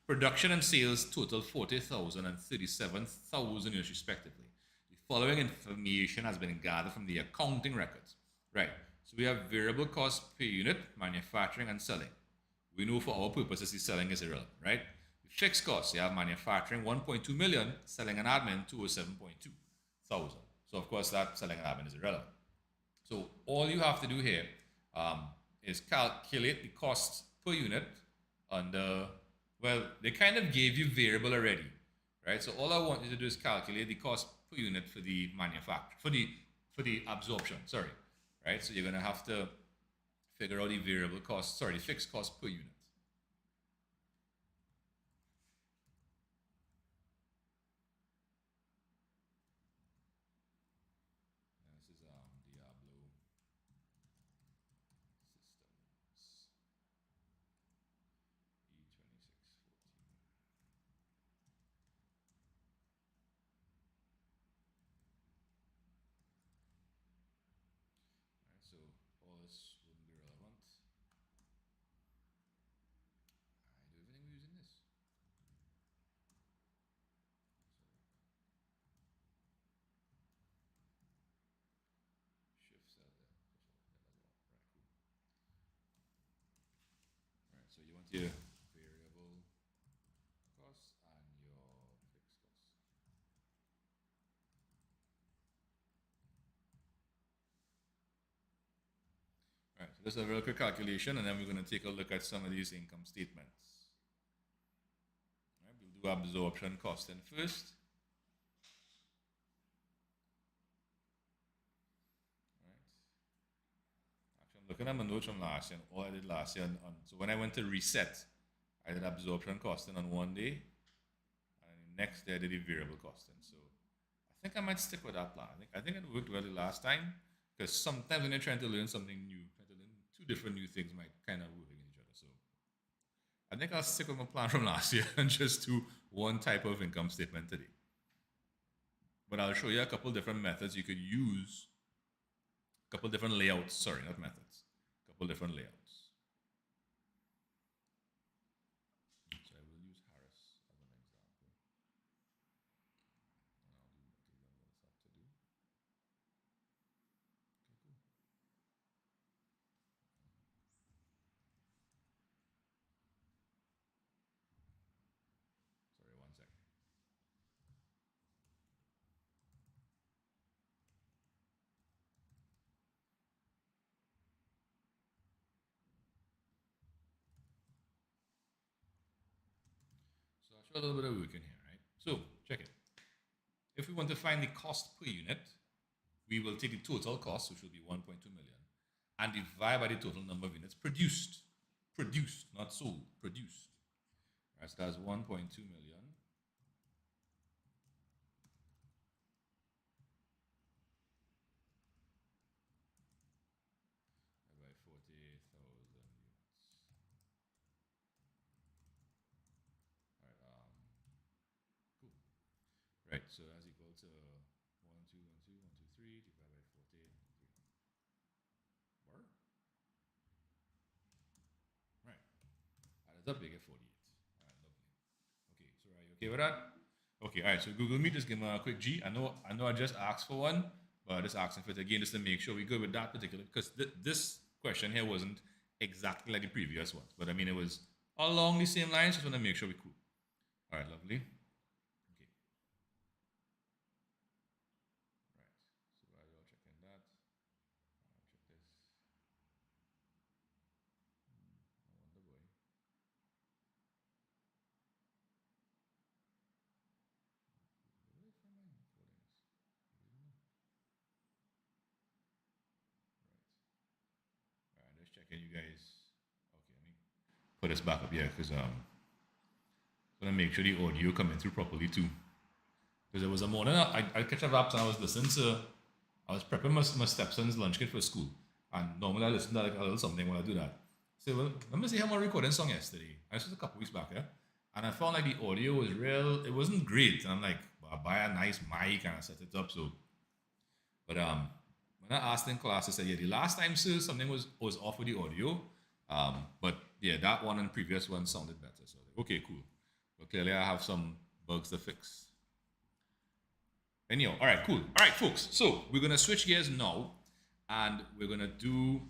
[SPEAKER 1] production and sales total 40,000 and 37,000 units respectively. The following information has been gathered from the accounting records, right? So we have variable cost per unit, manufacturing and selling. We know for our purposes the selling is irrelevant, right? The fixed costs, you have manufacturing 1.2 million, selling and admin 207.2 thousand. So of course that selling and admin is irrelevant. So all you have to do here is calculate the cost per unit under, well, they kind of gave you variable already, right? So all I want you to do is calculate the cost per unit for the manufacture, for the absorption, sorry, right? So you're gonna have to figure out the variable cost, sorry, the fixed cost per unit. And this is Diablo Systems E2614. Alright, so all this wouldn't be relevant. I do everything we're using this. Shift cell there. Right, cool. Alright, so you want your variable costs and your fixed costs. Alright, so this is a real quick calculation, and then we're going to take a look at some of these income statements. Alright, we'll do absorption costing first. Actually, I'm looking at my notes from last year, and all I did last year. So when I went to reset, I did absorption costing on one day, and the next day I did the variable costing. So I think I might stick with that plan. I think it worked well the last time, because sometimes when you're trying to learn something new, trying to learn two different new things might kind of work against each other. So I think I'll stick with my plan from last year and just do one type of income statement today. But I'll show you a couple different methods you could use, a couple different layouts, sorry, not methods, a couple different layouts. So I will use Harris as an example. And I'll do what it's up to do. Okay, cool. Sorry, one second. So I'll show a little bit of working here, right? So check it. If we want to find the cost per unit, we will take the total cost, which will be 1.2 million, and divide by the total number of units produced. Produced, not sold, produced. Right, so that's 1.2 million. By 40,000 units. All right, cool. Right, so that's equal to 1, 2, 1, 2, 1, 2, 3 divided by 40. Word? Right. That's up, you get 48. All right, lovely. Okay, so are you okay with that? Okay, all right, so Google Meet, just give me a quick G. I know I just asked for one, but I'm just asking for it again just to make sure we're good with that particular, because this question here wasn't exactly like the previous ones, but I mean, it was along the same lines. Just want to make sure we're cool. All right, lovely. Okay. Right, so while you're checking that, I'll check this. I wonder boy. Where did I find my codings? I don't know. Right. All right, just checking you guys. Okay, let me put this back up here because gonna make sure the audio coming through properly too. Because there was a morning I catch up apps and I was listening to, I was prepping my stepson's lunch kit for school, and normally I listen to like a little something when I do that. So well, let me see how my recording song yesterday. I was just a couple weeks back, yeah, and I found like the audio was real. It wasn't great, and I'm like, well, I'll buy a nice mic and I set it up. So, but when I asked in class, I said, yeah, the last time, sir, something was off with the audio. But yeah, that one and previous one sounded better. So okay, cool. But clearly I have some bugs to fix. Anyhow, all right, cool. All right, folks. So we're gonna switch gears now, and we're gonna do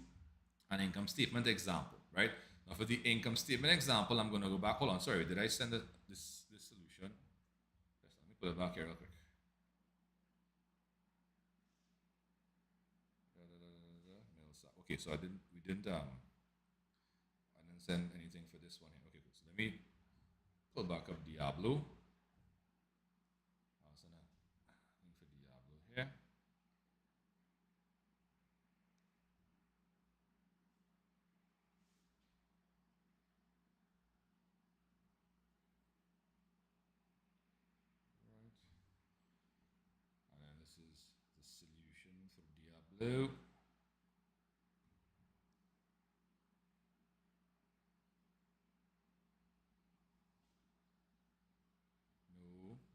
[SPEAKER 1] an income statement example, right? Now for the income statement example, I'm gonna go back. Hold on, sorry, did I send this solution? Yes, let me put it back here real quick. Okay, so we didn't send anything for this one here. Okay, cool. So let me pull back up Diablo. I'll send a link for Diablo here. Right. And then this is the solution for Diablo. No,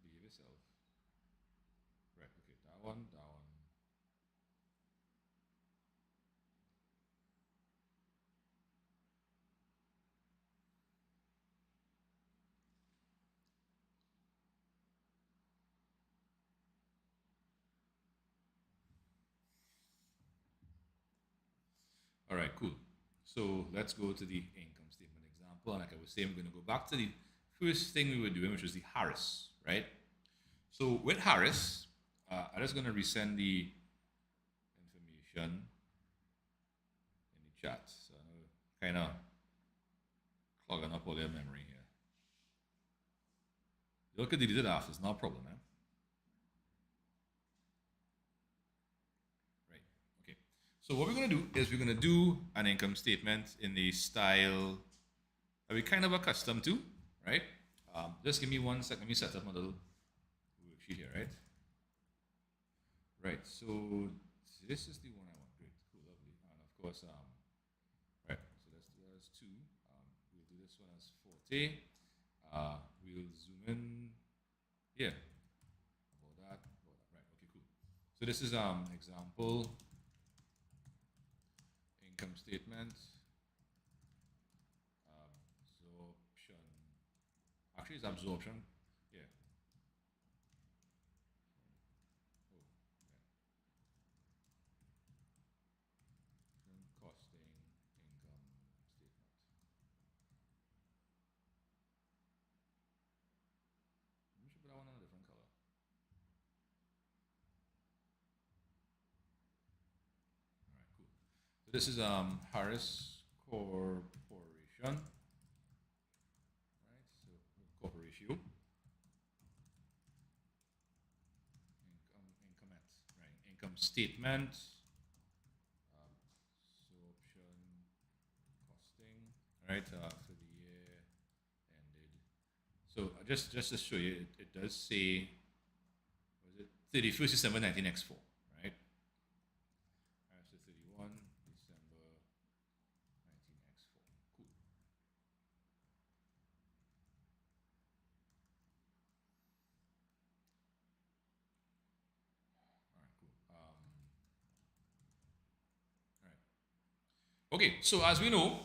[SPEAKER 1] behave yourself. Right, okay, that one, that one. All right, cool. So let's go to the income statement example. And like I was saying, we're going to go back to the first thing we were doing, which was the Harris, right? So with Harris, I'm just going to resend the information in the chat. So I'm kind of clogging up all your memory here. You could delete it after, it's not a problem, man. Right, okay. So what we're going to do is we're going to do an income statement in the style that we're kind of accustomed to, right? Just give me 1 second. Let me set up my little worksheet here, right? Right, so this is the one I want. Great, cool, lovely. And of course, right, so let's do that as 2. We'll do this one as 40. We'll zoom in here. About that. Right, okay, cool. So this is example income statement. Absorption. Actually, it's absorption. Yeah. Costing income statement. We should put that one in a different color. All right, cool. So this is Harris Corporation. Right, so corporation. Income statement. Absorption costing. All right, for the year ended. So just to show you, it does say, was it 31st December 19x4, right? All right, so 31 December 19x4. Cool. All right, cool. All right. Okay, so as we know,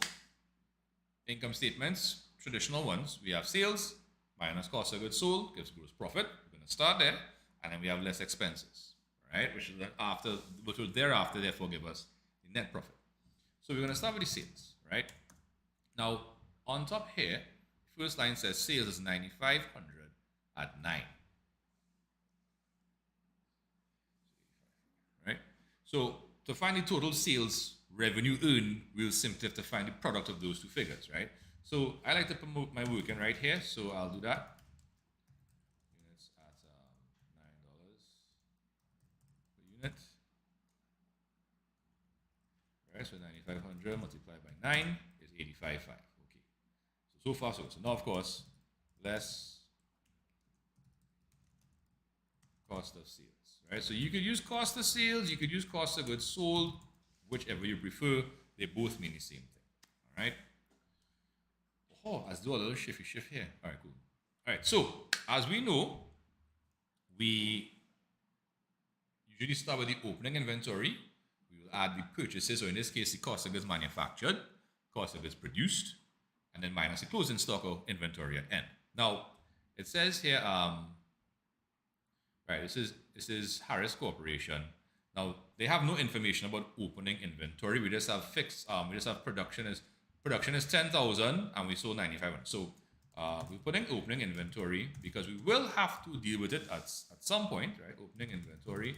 [SPEAKER 1] income statements, traditional ones, we have sales minus cost of goods sold gives gross profit. We're going to start there, and then we have less expenses, right? Which will thereafter therefore give us the net profit. So we're going to start with the sales, right? Now on top here, first line says sales is 9,500 at 9. Right? So to find the total sales revenue earned, we'll simply have to find the product of those two figures, right? So I like to promote my working right here, so I'll do that. Units at $9 per unit. Right, so 9,500 multiplied by 9 is 85.5. Okay. So far so good. So now of course, less cost of sales. Right? So you could use cost of sales, you could use cost of goods sold, whichever you prefer. They both mean the same thing. All right. Oh, let's do a little shift here. All right, cool. All right. So as we know, we usually start with the opening inventory, we'll add the purchases, so in this case, the cost of goods manufactured, cost of goods produced, and then minus the closing stock or inventory at end. Now, it says here, right, this is Harris Corporation. Now, they have no information about opening inventory. We just have fixed, we just have production is 10,000 and we sold 9,500. So we're putting opening inventory because we will have to deal with it at some point, right? Opening inventory,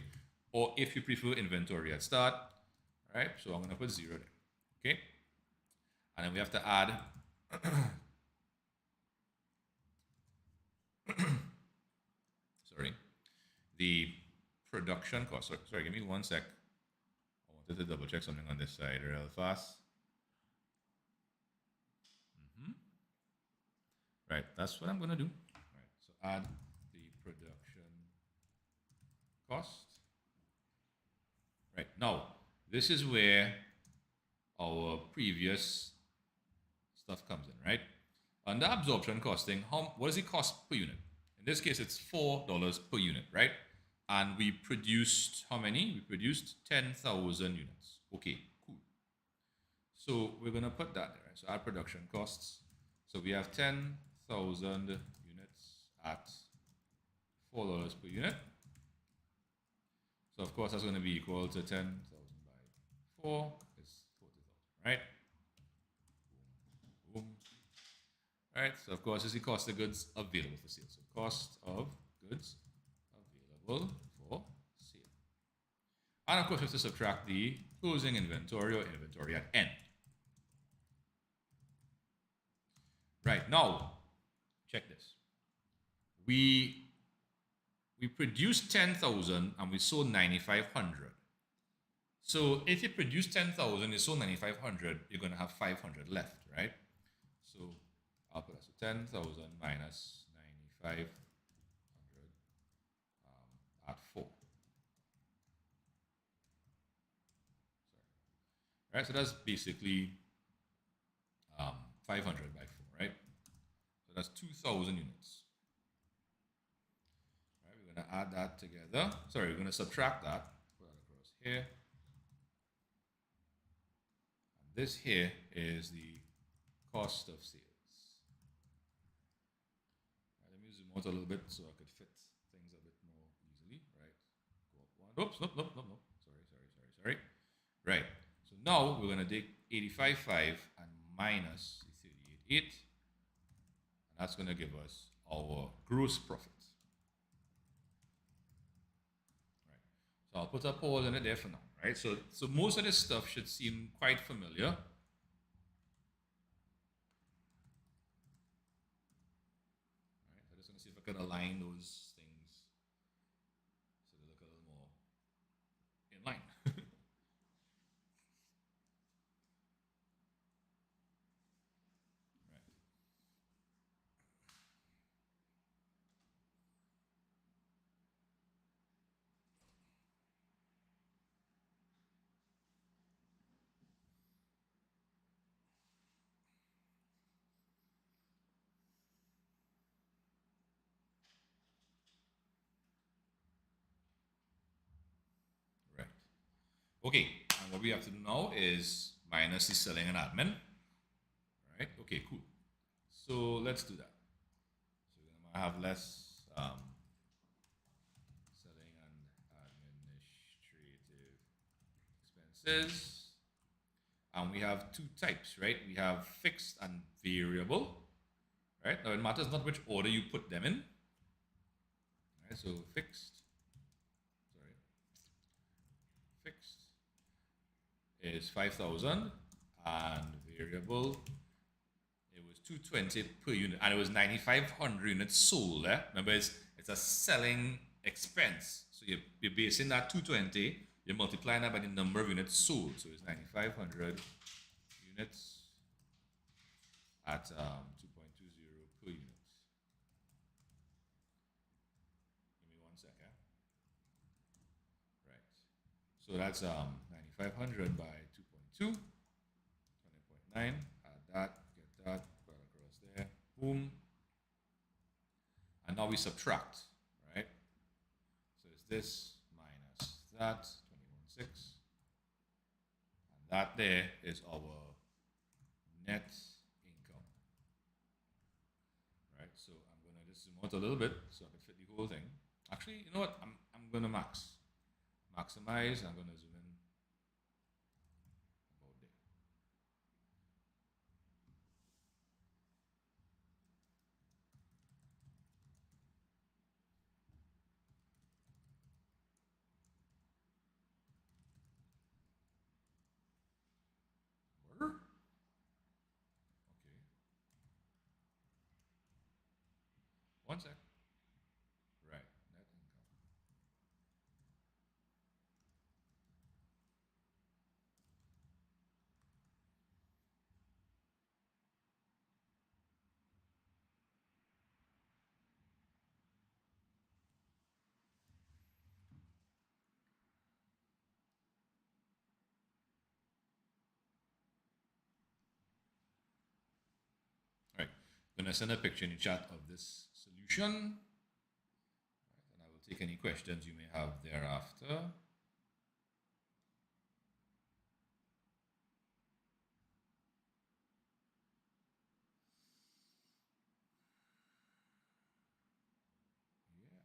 [SPEAKER 1] or if you prefer inventory at start, right? So I'm going to put 0 there, okay? And then we have to add sorry, the production cost. Sorry, give me 1 sec. I wanted to double check something on this side real fast. Right, that's what I'm going to do. Right, so add the production cost. Right, now, this is where our previous stuff comes in, right? Under absorption costing, what is the cost per unit? In this case, it's $4 per unit, right? And we produced how many? We produced 10,000 units. Okay, cool. So we're going to put that there, right? So add production costs. So we have 10,000 units at $4 per unit. So of course that's going to be equal to 10,000 by 4 is 40,000, right? Boom, boom. All right, so of course this is the cost of goods available for sale. So cost of goods available for sale. And of course we have to subtract the closing inventory or inventory at end. Right, now, check this. We produced 10,000 and we sold 9,500. So if you produce 10,000, you sold 9,500, you're going to have 500 left, right? So I'll put that. So 10,000 minus 9,500 at 4. Sorry. Right, so that's basically 500 by 4, right? So that's 2,000 units. Right, we're going to add that together. Sorry, we're going to subtract that. Put that across here. And this here is the cost of sales. Right, let me zoom out a little bit so I could fit things a bit more easily. Right. Go up one. Oops, nope. Sorry. Right. So now we're going to take 85.5 and minus 38.8, and that's going to give us our gross profit. Right. So I'll put a pause in it there for now. Right. So most of this stuff should seem quite familiar. Right. I'm just going to see if I can align those things so they look a little more in line. Okay, and what we have to do now is minus the selling and admin. Right? Okay, cool. So let's do that. So we're going to have less selling and administrative expenses. And we have two types, right? We have fixed and variable. Right? Now it matters not which order you put them in. Right? So fixed is 5,000 and variable, it was 220 per unit and it was 9,500 units sold. Remember, it's a selling expense. So you're basing that 220, you're multiplying that by the number of units sold. So it's 9,500 units at 2.20 per unit. Give me 1 second. Right. So that's 9,500 by 2.2, 20.9, add that, get that, put it across there, boom. And now we subtract, right? So it's this minus that, 21.6, that there is our net income. Right, so I'm gonna just zoom out a little bit so I can fit the whole thing. Actually, you know what? I'm gonna maximize. I'm gonna zoom in about there. Where? Okay. One sec. Right, net income. All right, I'm gonna send a picture in the chat of this solution, right, and I will take any questions you may have thereafter. Yeah,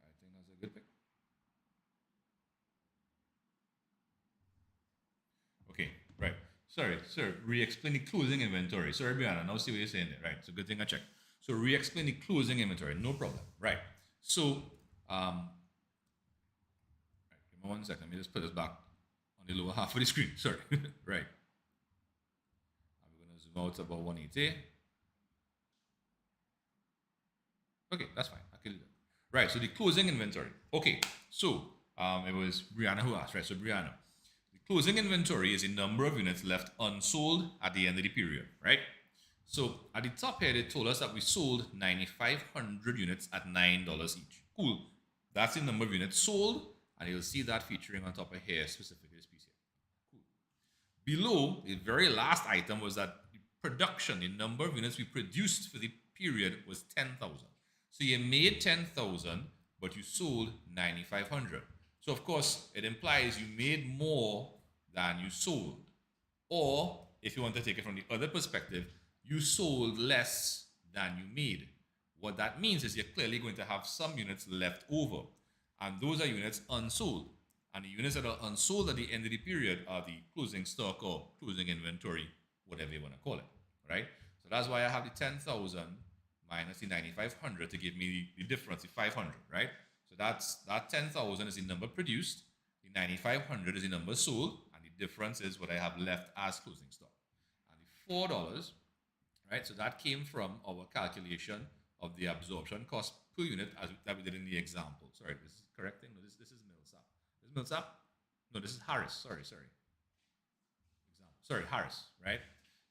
[SPEAKER 1] I think that's a good pick. Okay, right. Sorry, sir. Re-explain the closing inventory. Sorry, Brianna. Now see what you're saying there. Right. So good thing I checked. So re-explain the closing inventory. No problem. Right. So, right, give me 1 second. Let me just put this back on the lower half of the screen. Sorry. Right. I'm gonna zoom out about 180. Okay, that's fine. I can do that. Right. So the closing inventory. Okay. So it was Brianna who asked. Right. So Brianna. The closing inventory is the number of units left unsold at the end of the period, right? So at the top here, they told us that we sold 9,500 units at $9 each. Cool. That's the number of units sold, and you'll see that featuring on top of here, specifically this piece here. Cool. Below, the very last item was that the production, the number of units we produced for the period was 10,000. So you made 10,000, but you sold 9,500. So of course, it implies you made more than you sold. Or if you want to take it from the other perspective, you sold less than you made. What that means is you're clearly going to have some units left over. And those are units unsold. And the units that are unsold at the end of the period are the closing stock or closing inventory, whatever you want to call it, right? So that's why I have the 10,000 minus the 9,500 to give me the difference, the 500, right? So that 10,000 is the number produced, the 9,500 is the number sold, and the difference is what I have left as closing stock. And the $4, right? So that came from our calculation of the absorption cost per unit that we did in the example. Sorry, this is correct thing? No, this is Millsap. This is Millsap? No, this is Harris. Sorry. Example. Sorry, Harris, right?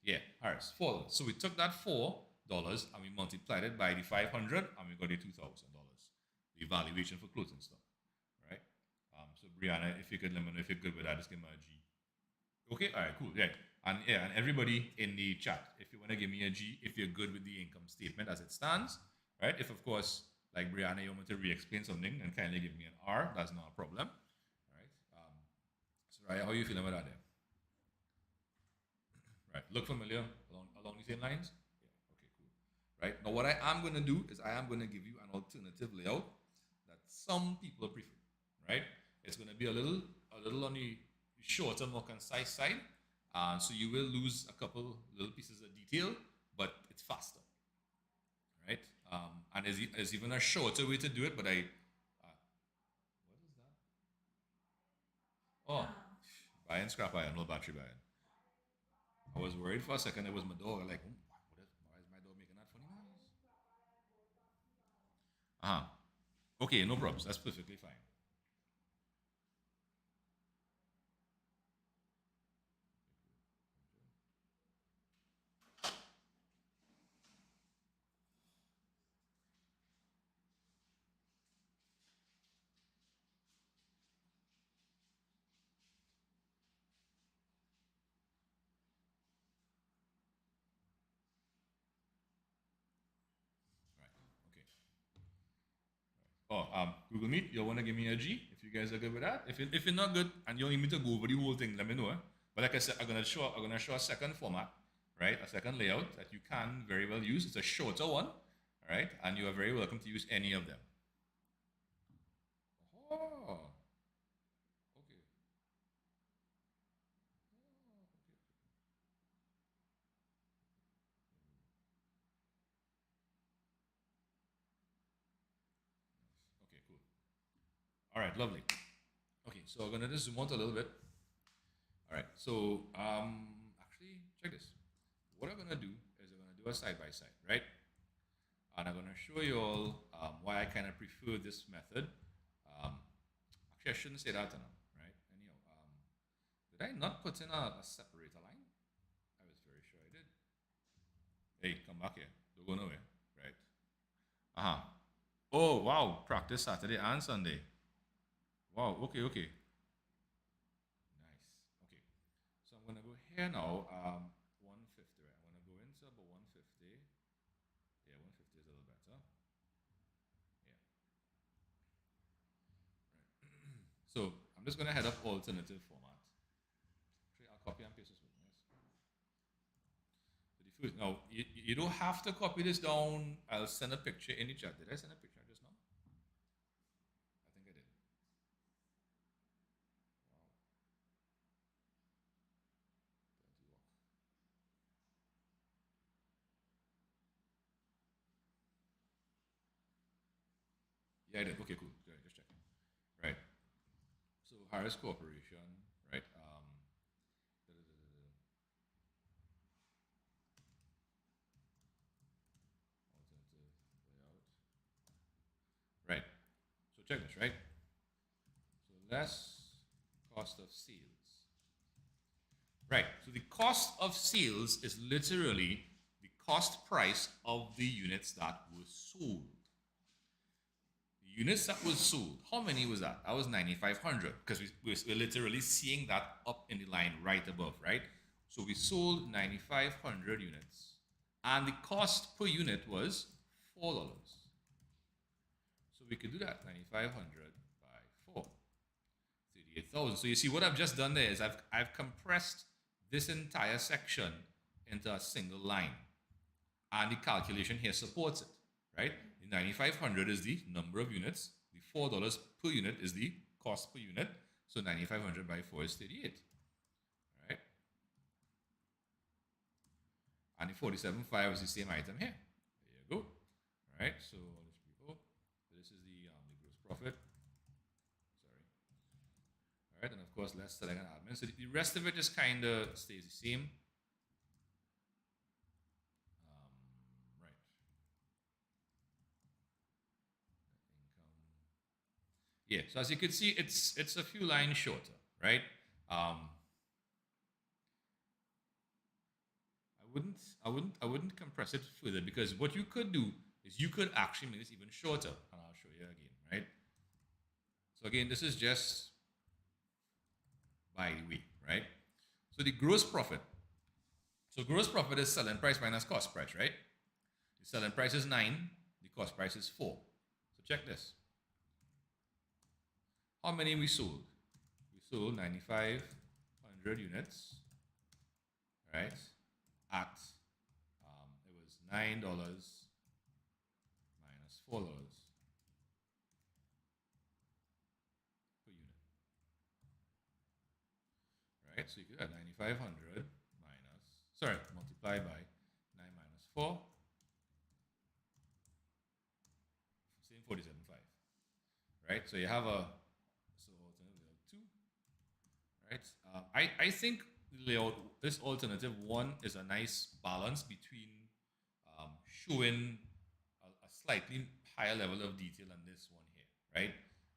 [SPEAKER 1] Yeah, Harris. $4. So we took that $4 and we multiplied it by the 500 and we got the $2,000. The valuation for closing stock, right? So Brianna, if you could let me know if you're good with that, just give me a G. Okay, all right, cool. Yeah, and everybody in the chat, if you want to give me a G, if you're good with the income statement as it stands, right? If of course, like Brianna, you want me to re-explain something, then kindly give me an R. That's not a problem, right? So Raya, how are you feeling about that there? Right, look familiar along the same lines? Yeah, okay, cool. Right, now what I am going to do is I am going to give you an alternative layout that some people prefer, right? It's going to be a little on the shorter, more concise side, so you will lose a couple little pieces of detail, but it's faster, right? And there's even a shorter way to do it, but what is that? Oh, buying scrap iron, no battery buying. I was worried for a second it was my dog. Like, why is my dog making that funny noise? Okay, no problems. That's perfectly fine. Right. Okay. Oh, Google Meet, you want to give me a G if you guys are good with that? If you're not good and you need me to go over the whole thing, let me know. But like I said, I'm gonna show a second format, right? A second layout that you can very well use. It's a shorter one, all right? And you are very welcome to use any of them. Oh, okay. Okay, cool. All right, lovely. Okay, so I'm gonna just zoom out a little bit. All right, so actually, check this. What I'm gonna do is I'm gonna do a side by side, right? And I'm gonna show you all why I kind of prefer this method. Actually, I shouldn't say that, right? Anyhow, did I not put in a separator line? I was very sure I did. Hey, come back here. Don't go nowhere, right? Uh-huh. Oh, wow. Practice Saturday and Sunday. Wow, okay, okay. Nice. Okay. So I'm going to go here now. 150, right? I'm going to go into about 150. Yeah, 150 is a little better. Yeah. Right. So I'm just going to head up alternative format. Actually, I'll copy and paste this with me. So the first, now, you don't have to copy this down. I'll send a picture in the chat. Did I send a picture just now? I think I did. Wow. Plenty work. Yeah, I did. Okay, cool. Yeah, just checking. Right. So Harris Corporation, right? Alternative layout. Right. So check this, right? So less cost of sales. Right. So the cost of sales is literally the cost price of the units that were sold. The units that was sold, how many was that? That was 9,500 because we're literally seeing that up in the line right above, right? So we sold 9,500 units and the cost per unit was $4. So we could do that, 9,500 by 4, 38,000. So you see what I've just done there is I've compressed this entire section into a single line. And the calculation here supports it, right? The 9,500 is the number of units. The $4 per unit is the cost per unit. So 9,500 by 4 is 38, right? And the 47.5 is the same item here. There you go, all right? So this is the gross profit. Sorry. All right, and of course, less selling and admin. So the rest of it just kind of stays the same. Right. Income. Yeah. So as you can see, it's a few lines shorter, right? I wouldn't compress it further because what you could do is you could actually make this even shorter, and I'll show you again, right? So again, this is just by the way, right? So the gross profit. So gross profit is selling price minus cost price, right? The selling price is 9, the cost price is 4. So check this. How many we sold? We sold 9,500 units, right? At it was $9 minus $4 per unit, right? So you could add 9,500 multiply by 9 minus 4, same 47.5, right? So you have alternative layout 2, right? I think this alternative 1 is a nice balance between showing a slightly higher level of detail than this one here, right?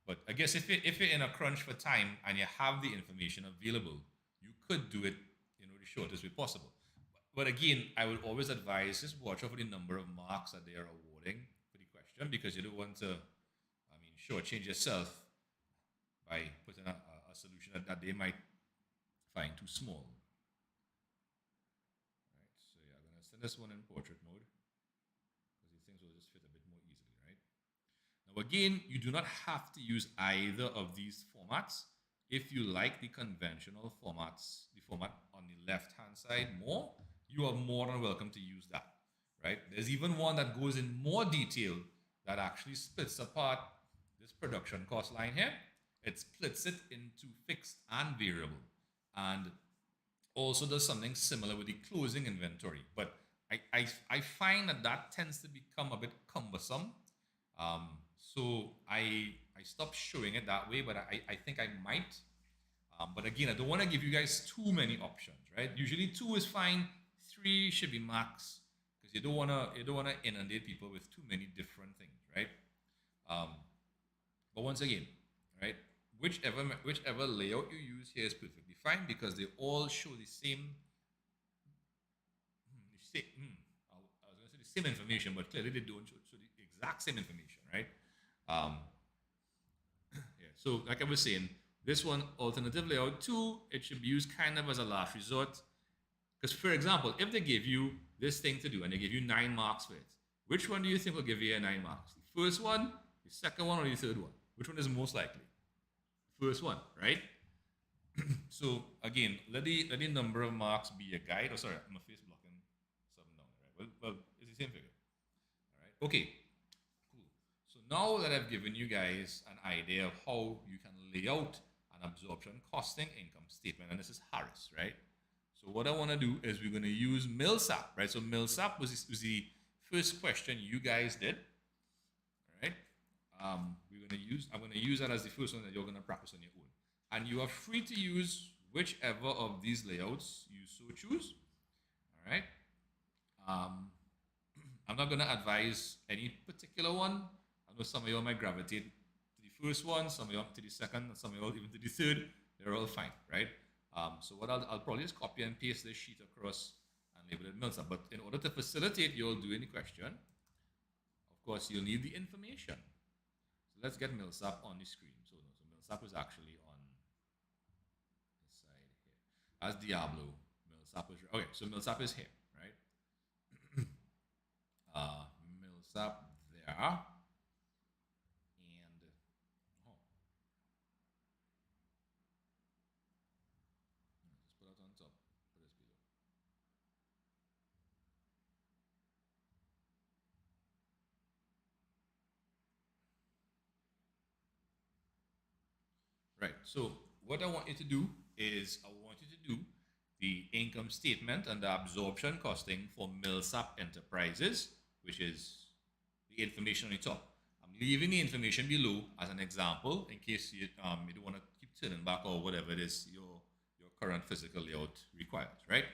[SPEAKER 1] But I guess if you're in a crunch for time and you have the information available, you could do it, the shortest way possible. But again, I would always advise just watch out for the number of marks that they are awarding for the question because you don't want to, shortchange yourself by putting a solution that they might find too small. Right, so yeah, I'm going to send this one in portrait mode because these things will just fit a bit more easily, right? Now again, you do not have to use either of these formats if you like the conventional formats, the format on the left-hand side more, you are more than welcome to use that, right? There's even one that goes in more detail that actually splits apart this production cost line here. It splits it into fixed and variable, and also does something similar with the closing inventory. But I find that tends to become a bit cumbersome. So I stopped showing it that way, but I think I might. But again, I don't want to give you guys too many options, right? Usually 2 is fine, 3 should be max, because you don't wanna inundate people with too many different things, right? But once again, right, whichever layout you use here is perfectly fine because they all show the same. I was going to say the same information, but clearly they don't show the exact same information, right? Yeah. So, like I was saying, this one alternative layout 2, it should be used kind of as a last resort. Because, for example, if they give you this thing to do and they give you 9 marks for it, which one do you think will give you 9 marks? The first one, the second one, or the third one? Which one is most likely? The first one, right? So again, let the number of marks be a guide. Oh, sorry, my face blocking something down there, right? Well, it's the same figure. All right. Okay. Cool. So now that I've given you guys an idea of how you can lay out an absorption costing income statement, and this is Harris, right? So what I want to do is we're going to use MILSAP, right? So MILSAP was the first question you guys did, all right? I'm going to use that as the first one that you're going to practice on your own. And you are free to use whichever of these layouts you so choose, all right? I'm not going to advise any particular one. I know some of you might gravitate to the first one, some of you to the second, and some of you even to the third. They're all fine, right? So what I'll probably just copy and paste this sheet across and label it MILSAP. But in order to facilitate your doing the question, of course, you'll need the information. So let's get MILSAP on the screen. So MILSAP is actually on this side here. As Diablo, MILSAP is okay. So MILSAP is here, right? MILSAP there, and just put it on top. Put this below. Right. So what I want you to do is I want you to do the income statement and the absorption costing for MILSAP Enterprises, which is the information on the top. I'm leaving the information below as an example in case you don't want to keep turning back or whatever it is your current physical layout requires, right?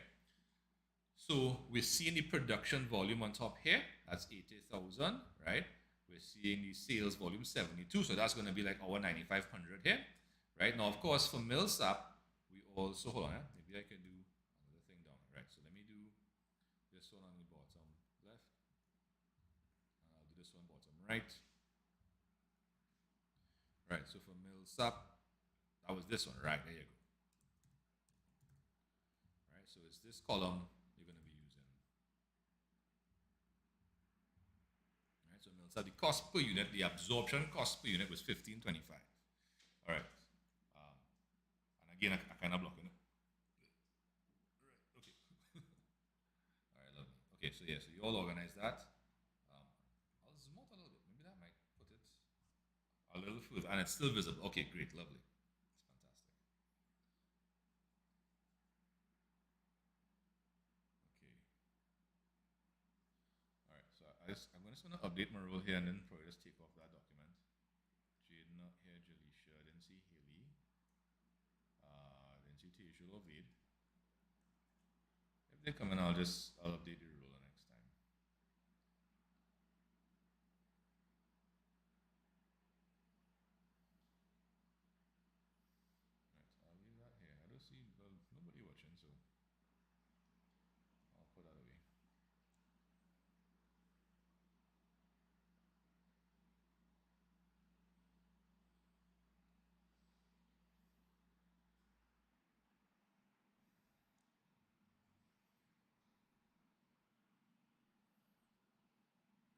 [SPEAKER 1] So we're seeing the production volume on top here. That's 80,000, right? We're seeing the sales volume 72. So that's going to be like our 9,500 here, right? Now, of course, for MILSAP, we also, hold on, maybe I can do another thing down, right? So let me do this one on the bottom left. And I'll do this one bottom right. Right, so for MILSAP, that was this one, right? There you go. Right, so it's this column you're going to be using. Right, so MILSAP, the cost per unit, the absorption cost per unit was 1525. All right. And again, I kind of blocking it. Right, okay. All right, lovely. Okay, so yeah, so you all organize that. I'll zoom out a little bit. Maybe that might put it a little further, and it's still visible. Okay, great, lovely. It's fantastic. Okay. All right, so I'm just going to update my role here and then probably just take off that document. Jade not here, Jaleisha, I didn't see Haley. Didn't see Teju or Vade. If they come in, I'll update the rule next time. Right, I'll leave that here. I don't see nobody watching, so I'll put that away.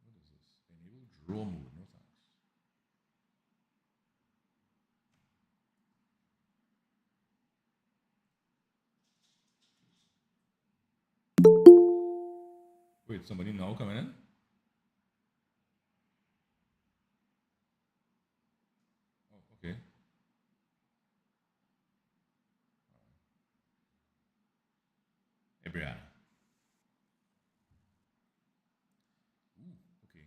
[SPEAKER 1] What is this? Enable draw mode. No thanks. wait, somebody now coming in? Oh, okay. Hey, Brianna. Ooh, okay.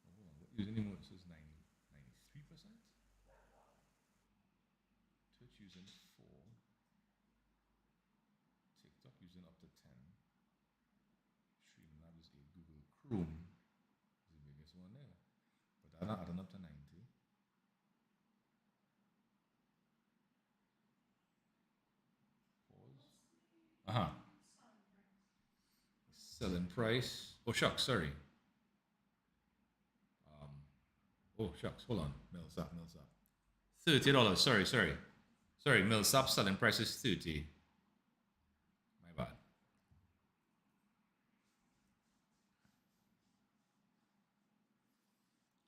[SPEAKER 1] Oh, hold on. What username was this? 93%? Twitch using 4. TikTok using up to 10. Streamlab is a Google Chrome. Is the biggest one there. But that's not adding up to 90. Pause. Uh-huh. Selling price. Oh, shucks, sorry. Oh, shucks, hold on. Mills up. $30. Sorry, Mills up selling price is 30. My bad.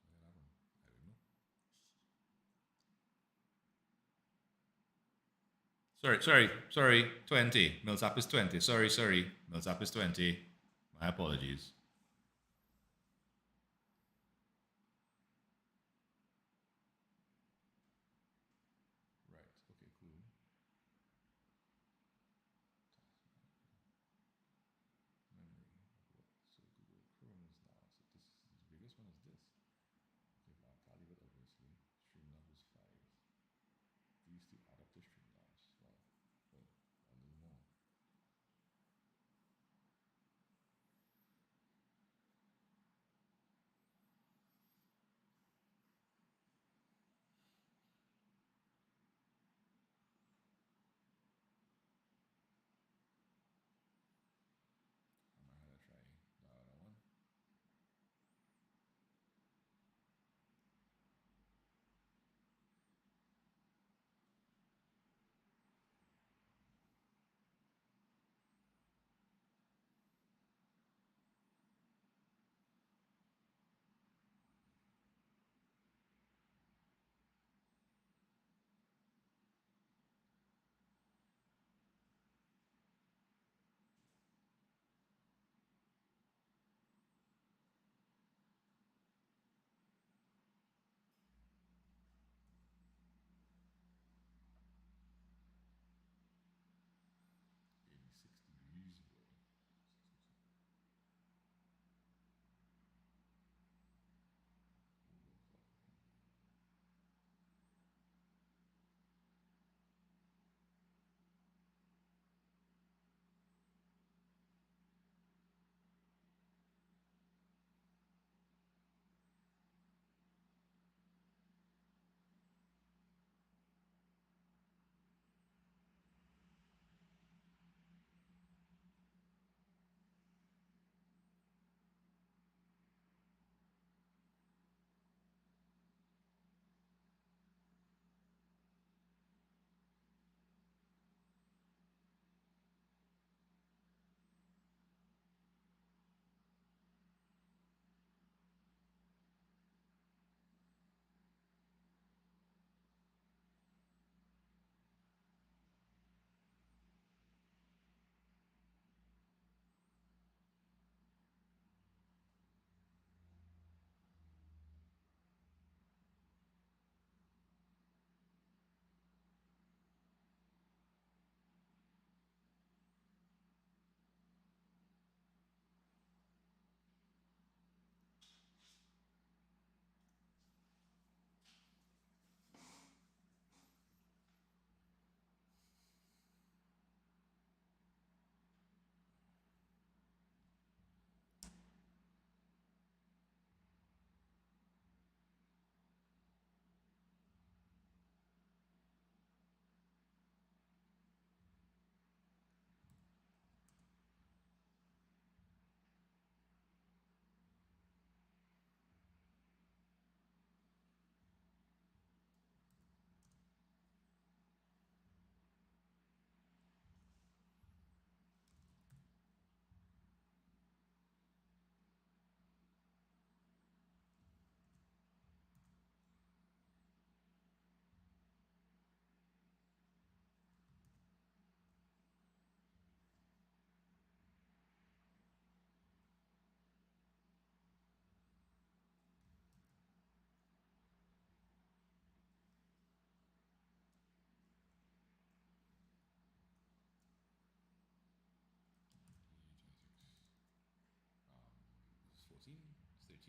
[SPEAKER 1] I don't know. Sorry. 20. Mills up is 20. Sorry. Mills up is 20. My apologies. Right. Okay, cool. Memory. So Google Chrome is now. So this is the biggest one is this. Okay, but I can't leave it obviously. Streamlabs is 5. These two add up to Streamlabs. Well, a little more.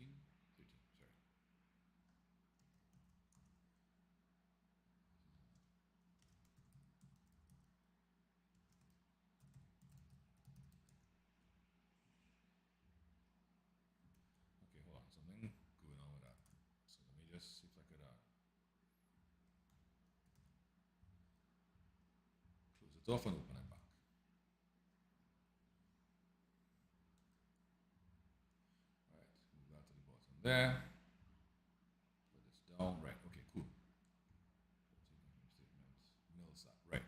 [SPEAKER 1] 13, sorry. Okay, hold on, something going on with that. So let me just see if I could close it off and open it back. All right, move that to the bottom there. Put this down, right, okay, cool. Statements, Millsap, right.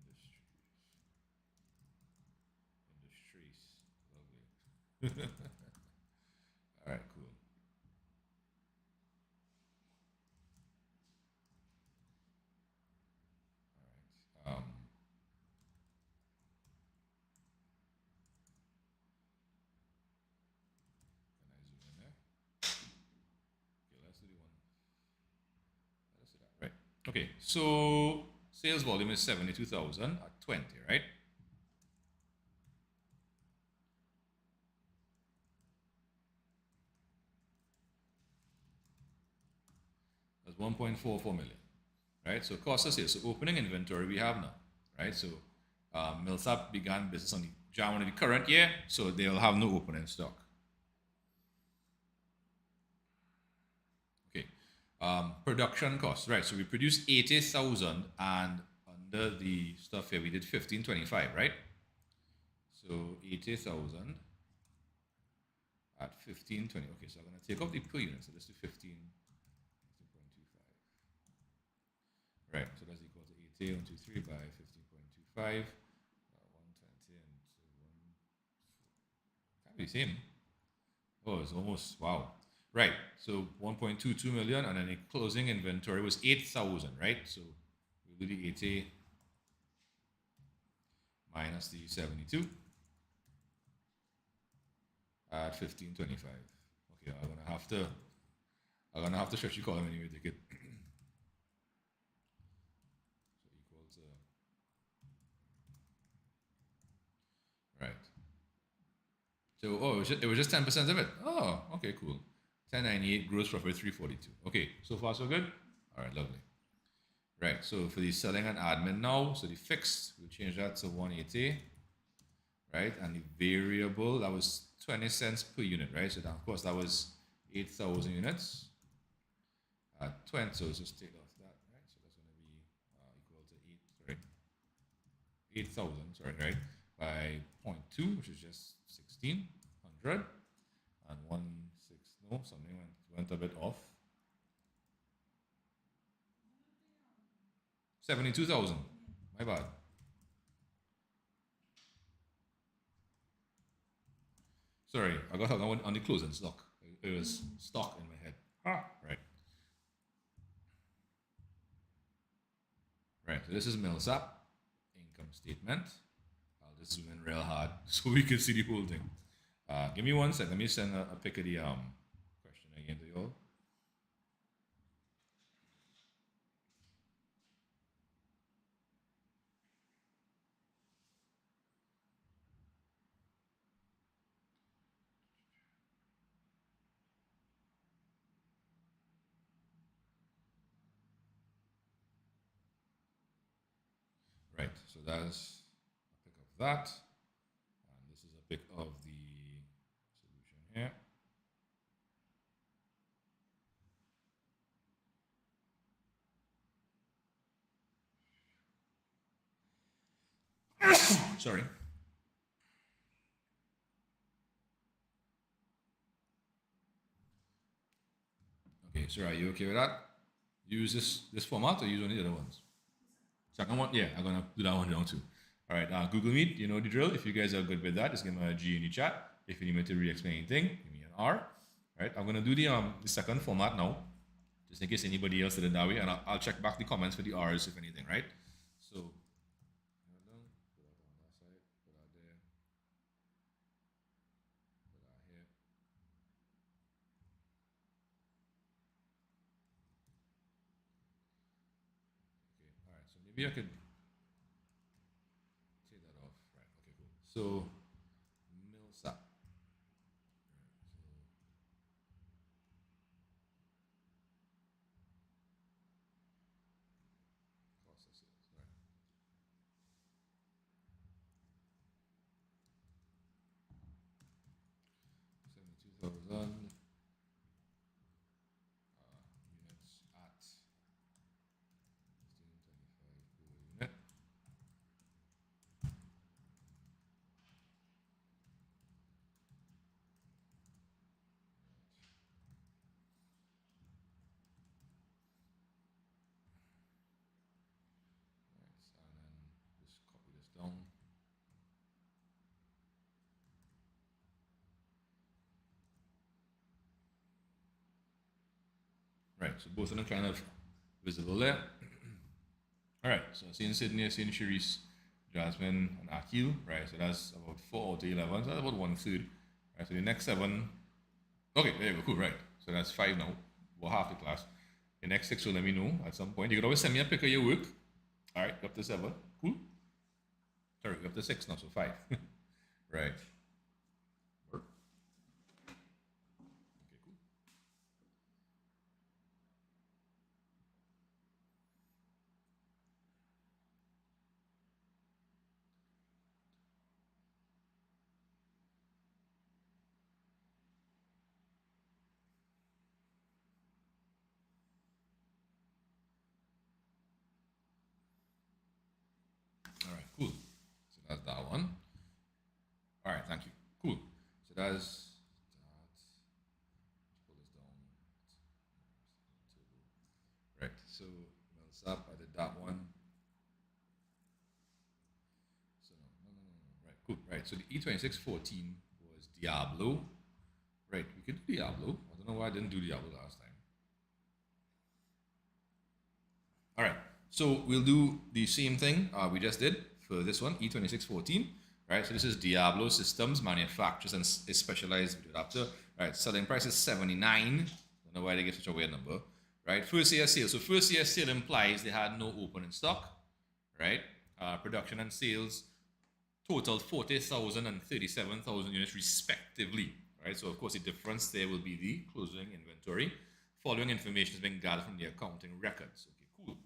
[SPEAKER 1] Millsap, industries, lovely. All right, cool. All right. Can I zoom in there? Okay, let's do the one. Let's do that. Right. Okay, so sales volume is 72,000 at 20, right? That's 1.44 million, right? So cost of sales. So opening inventory we have now, right? So Millsap began business on the January of the current year, so they'll have no opening stock. Okay. Production costs, right? So we produced 80,000, and under the stuff here we did 1525, right? So 80,000 at 1520. Okay, so I'm going to take off the per unit. So let's do 15.25. Right, so that's equal to 80 on 23 by 15.25. 120 and 1. Can't be the same. Oh, it's almost, wow. Right, so 1.22 million, and then the closing inventory was 8,000, right? So we'll do the 80 minus the 72 at 15.25. Okay, I'm gonna have to stretch your column anyway, take it. So equal to, right. So it was just 10% of it. Oh, okay, cool. 1098 gross profit 342. Okay, so far so good. All right, lovely. Right, so for the selling and admin now, so the fixed, we'll change that to 180, right? And the variable, that was 20 cents per unit, right? So that, of course, that was 8,000 units at 20, so just take off that, right? So that's going to be equal to 8,000, sorry, right? By 0.2, which is just 1,600, and 1.6, no, something went a bit off. 72,000. My bad. Sorry, I got on the closing stock. It was stock in my head. Right. Right, so this is Millsap income statement. I'll just zoom in real hard so we can see the whole thing. Give me 1 second. Let me send a pic of the question again to you all. Right, so that's a pic of that. And this is a pic of the solution here. Sorry. Okay, so are you okay with that? Use this format or use one of the other ones? Second one, yeah, I'm gonna do that one down too. All right, Google Meet, you know the drill. If you guys are good with that, just give me a G in the chat. If you need me to re-explain anything, give me an R. All right, I'm gonna do the second format now, just in case anybody else did it that way, and I'll check back the comments for the R's if anything, right? So, put that on that side, put that there, put that here. Okay, all right. So maybe I could take that off, right? Okay, cool. So Millsap. Cost of sales, right. $72,000 units at 1625 per unit. Right, and then just copy this down. Right, so both of them kind of visible there. All right, so seeing Sydney, seeing Sharice, Jasmine, and Akil, right? So that's about 4 out of 11, so that's about 1/3. Right, so the next 7, okay, there you go, cool, right. So that's 5 now, about half the class. The next 6 will let me know at some point. You can always send me a pic of your work. All right, up to 7, cool. Sorry, up to 6 now, so 5. Right. Work. Okay, cool. All right, cool. So that's that one. All right, thank you. Cool. So that's that. Pull this down. Right. So Mel's up. I did that one. So no. Right. Cool. Right. So the E2614 was Diablo. Right. We could do Diablo. I don't know why I didn't do Diablo last time. All right. So we'll do the same thing we just did for this one, E2614. Right. So this is Diablo Systems, manufactures and is specialized video adapter. Right. Selling price is 79. Don't know why they give such a weird number. Right. First year sale. So first year sale implies they had no open in stock. Right. Production and sales total 40,000 and 37,000 units respectively. Right. So of course the difference there will be the closing inventory. Following information has been gathered from the accounting records. Okay. Cool.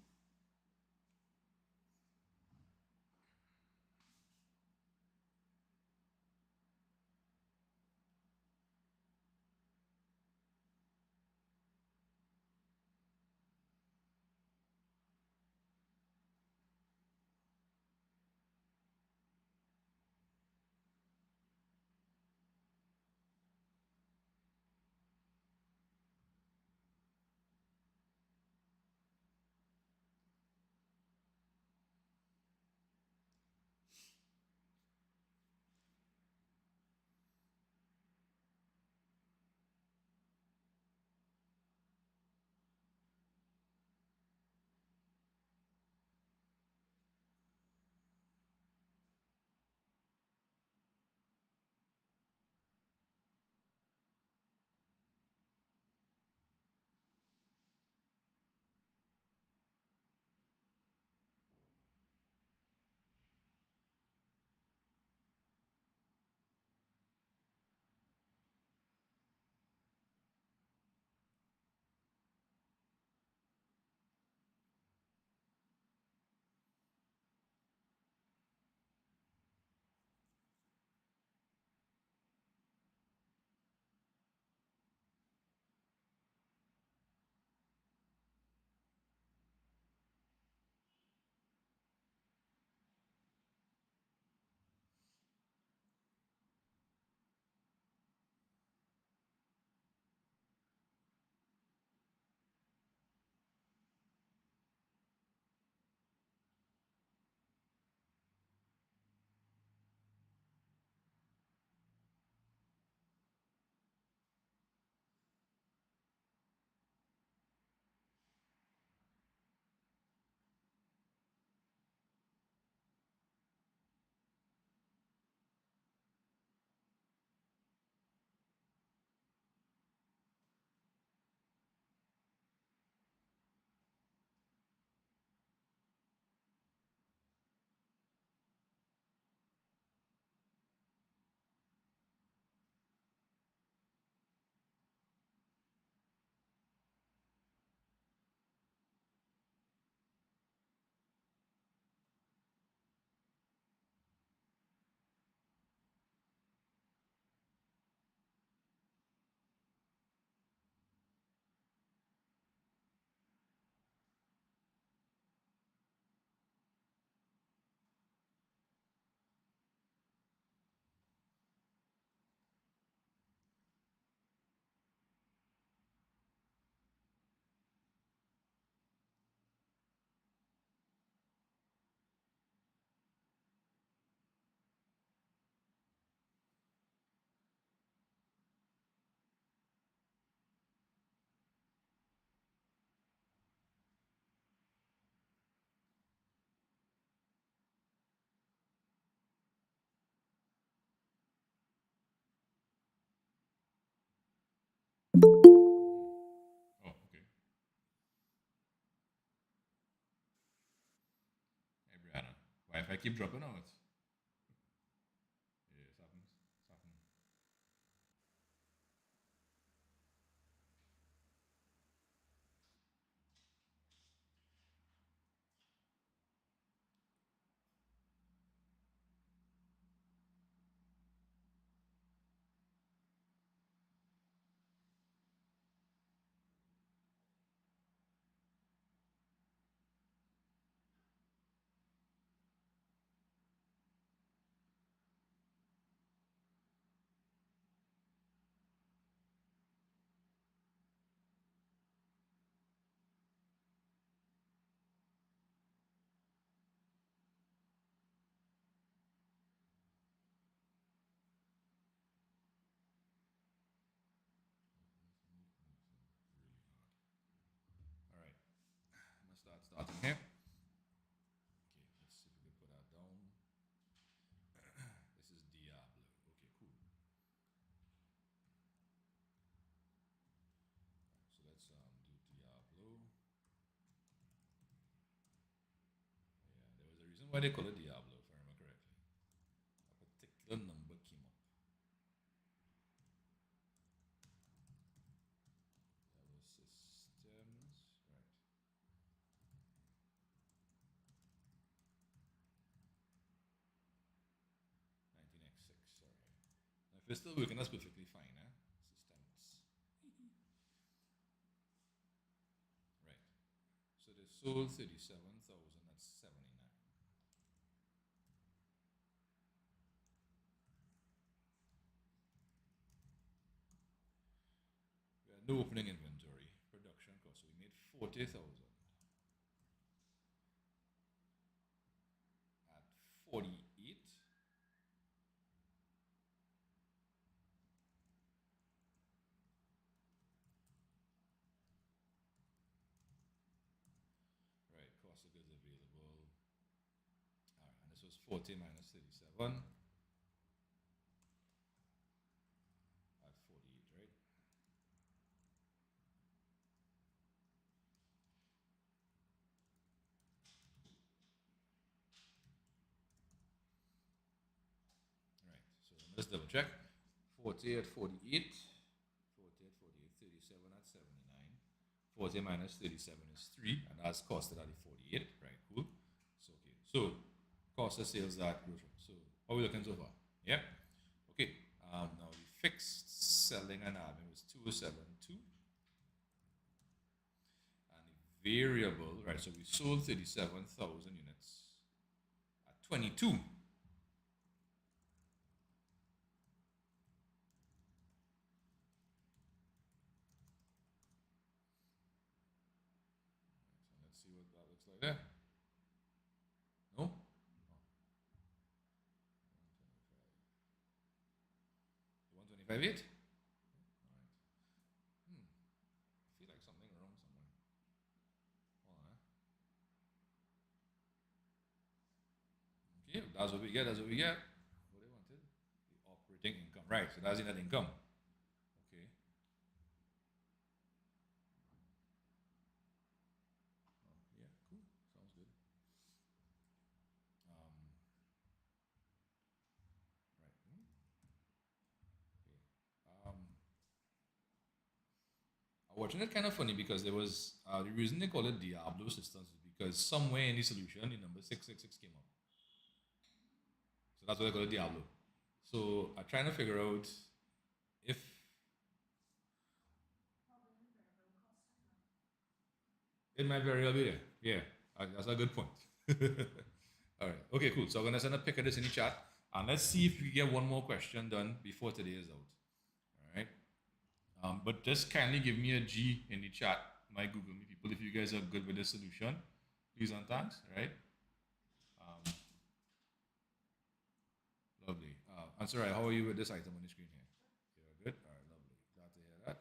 [SPEAKER 1] Oh, okay. Hey, Brianna. Why if I keep dropping out? Yeah, it happens. It's happening. All right. I'm gonna starting here. Okay, let's see if we can put that down. This is Diablo. Okay, cool. So let's do Diablo. Yeah, there was a reason why they call it Diablo, if I remember correctly. A particular number came up. Diablo systems, right? 19x6. Sorry. Now, if you're still working, that's perfectly fine, eh? Systems. Right. So they sold 37,000 at 79. We had no opening inventory. Production cost. So we made 40,000 at 48. Right. Cost of goods available. All right. And this was 40 minus 37 at 48, right? All right. So let's double check. 40 at 48. 40 at 48. 37 at 79. 40 minus 37 is 3, and that's costed at the 48. Right, cool. So, okay. So, cost of sales that growth rate. So, how are we looking so far? Yeah. Okay. Now, the fixed selling and admin was 2072. And the variable, right, so we sold 37,000 units at 22. So let's see what that looks like there. No? Oh, 125.8? All right. I feel like something wrong somewhere. Hold on. Okay, that's what we get. That's what we get. What they wanted? The operating income. Right, so that's the net income. Okay. Oh, yeah, cool. Sounds good. Right. Okay. I'm watching it kind of funny because there was the reason they call it Diablo systems is because somewhere in the solution the number 666 came up. So that's why they call it Diablo. So I'm trying to figure out if it might very well be there. Yeah, that's a good point. All right. Okay, cool. So I'm gonna send a pic of this in the chat, and let's see if we get one more question done before today is out. All right. But just kindly give me a G in the chat, my Google Meet people, if you guys are good with the solution. Please and thanks. All right. Lovely. And sorry, how are you with this item on the screen here? You're good. All right. Lovely. Glad to hear that.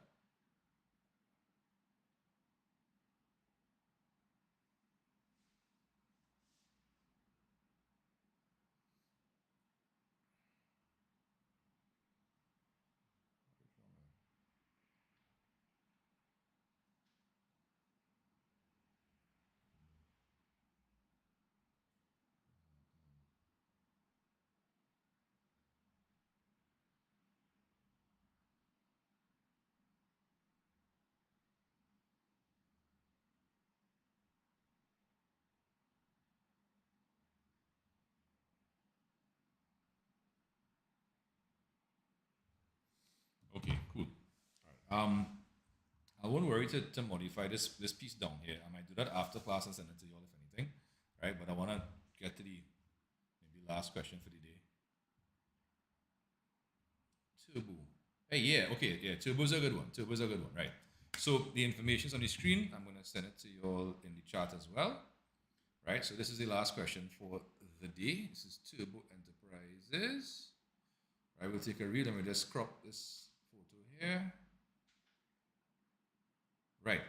[SPEAKER 1] I won't worry to modify this piece down here. I might do that after class and send it to you all if anything, right? But I want to get to the maybe last question for the day. Turbo. Hey, yeah, okay, yeah, turbo's a good one. Turbo's a good one, right? So the information's on the screen. I'm going to send it to you all in the chat as well, right? So this is the last question for the day. This is Turbo Enterprises. Right, we'll take a read. Let me just crop this photo here. Right.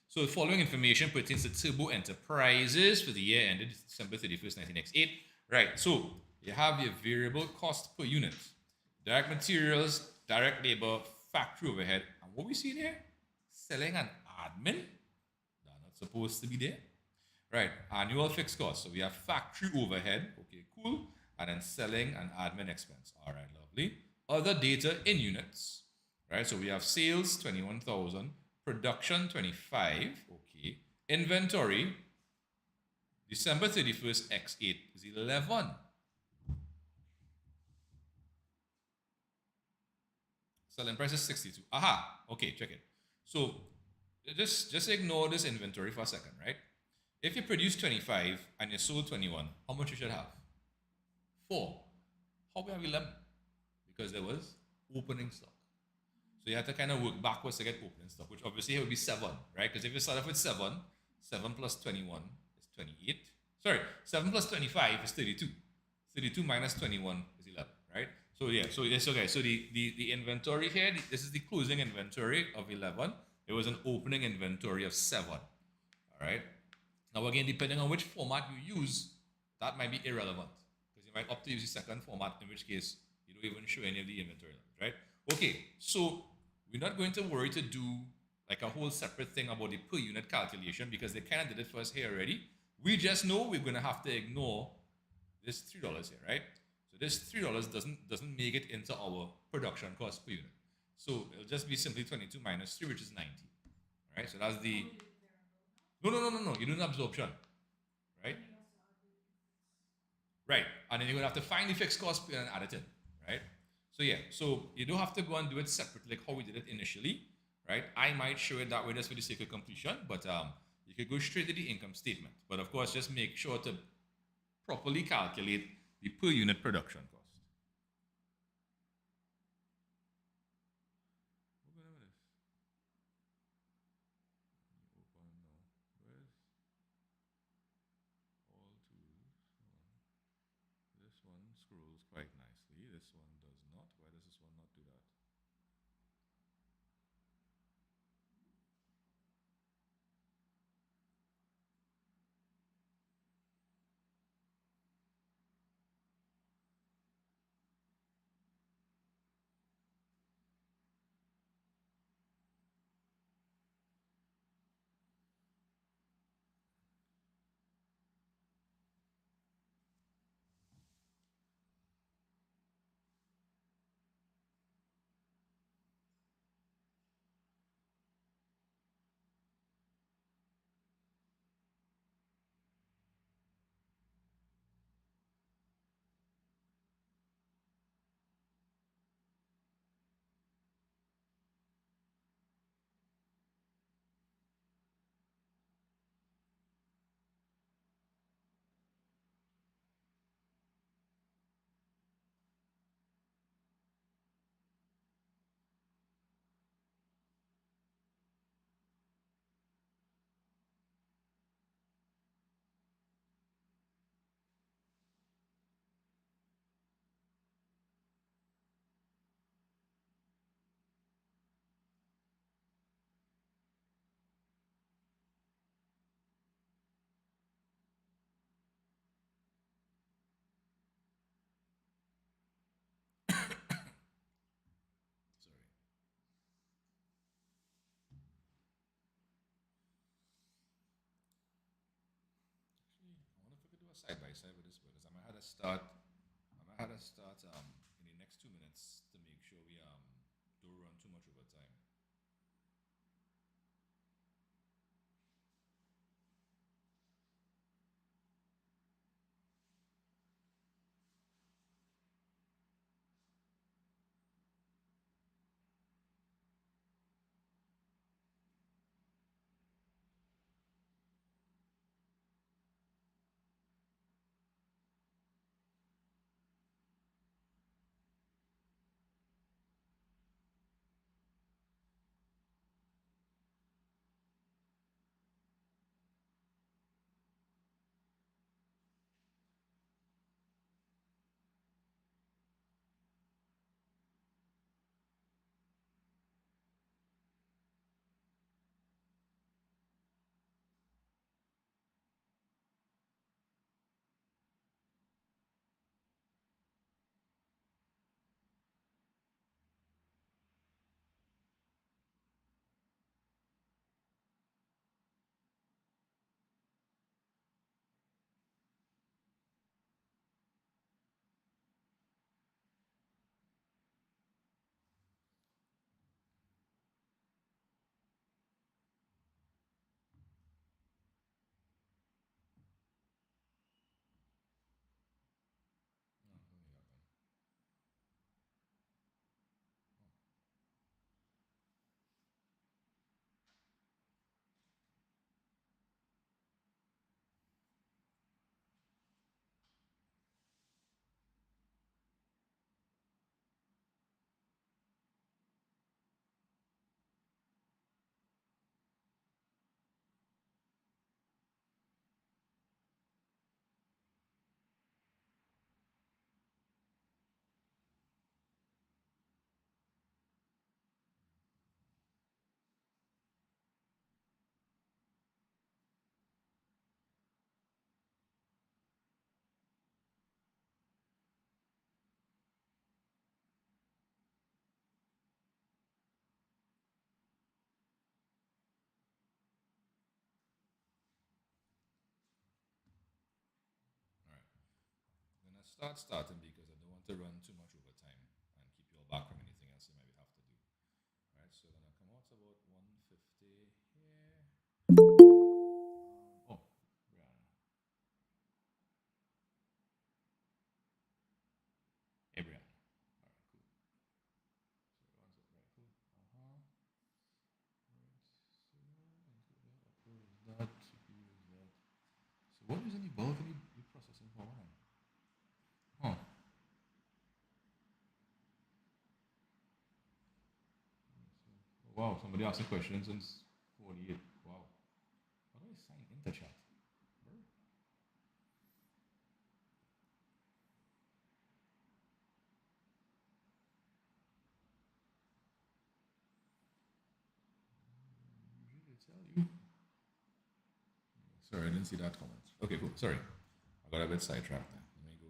[SPEAKER 1] So the following information pertains to Turbo Enterprises for the year ended December 31st, 1998. Right. So you have your variable cost per unit, direct materials, direct labor, factory overhead, and what we see here, selling and admin. They're not supposed to be there. Right. Annual fixed costs. So we have factory overhead. Okay, cool. And then selling and admin expense. All right, lovely. Other data in units. Right. So we have sales 21,000. Production 25, okay. Inventory, December 31st, X8 is 11. Selling price is 62. Aha, okay, check it. So just ignore this inventory for a second, right? If you produce 25 and you sold 21, how much you should have? 4. How we have 11? Because there was opening stock. So you have to kind of work backwards to get opening stock, which obviously would be 7, right? Because if you start off with 7, 7 plus 21 is 28. Sorry, 7 plus 25 is 32. 32 minus 21 is 11, right? So yeah, so yes, okay. So the inventory here, this is the closing inventory of 11. It was an opening inventory of 7, all right? Now again, depending on which format you use, that might be irrelevant because you might opt to use the second format, in which case you don't even show any of the inventory, right? Okay, so we're not going to worry to do like a whole separate thing about the per unit calculation because they kind of did it for us here already. We just know we're going to have to ignore this $3 here, right? So this $3 doesn't make it into our production cost per unit. So it'll just be simply 22 minus 3, which is 90. All right, so that's the... No. You're doing absorption, right? Right, and then you're going to have to find the fixed cost and add it in, right? So yeah, so you don't have to go and do it separately like how we did it initially, right? I might show it that way just for the sake of completion, but you could go straight to the income statement. But of course, just make sure to properly calculate the per unit production cost. This one scrolls quite nicely. This one does not. Why does this one not do that? Sorry. Actually, I wonder if we could do a side by side with this because I might have to start. In the next 2 minutes to make sure we don't run too much over time. start starting because I don't want to run too much overtime and keep you all back from anything else you maybe have to do. All right, so I'm gonna come out to about 150 here. Oh, Brianna. Hey, Brianna. All right, cool. So one's up, right, cool. Uh-huh. Right, so upload is that, CPU is that. So what is any bulk any processing power on? Huh. Wow, somebody asked a question since 48. Wow. How do I sign into chat? Usually tell you. Sorry, I didn't see that comment. Okay, cool. Sorry. I got a bit sidetracked there. Let me go.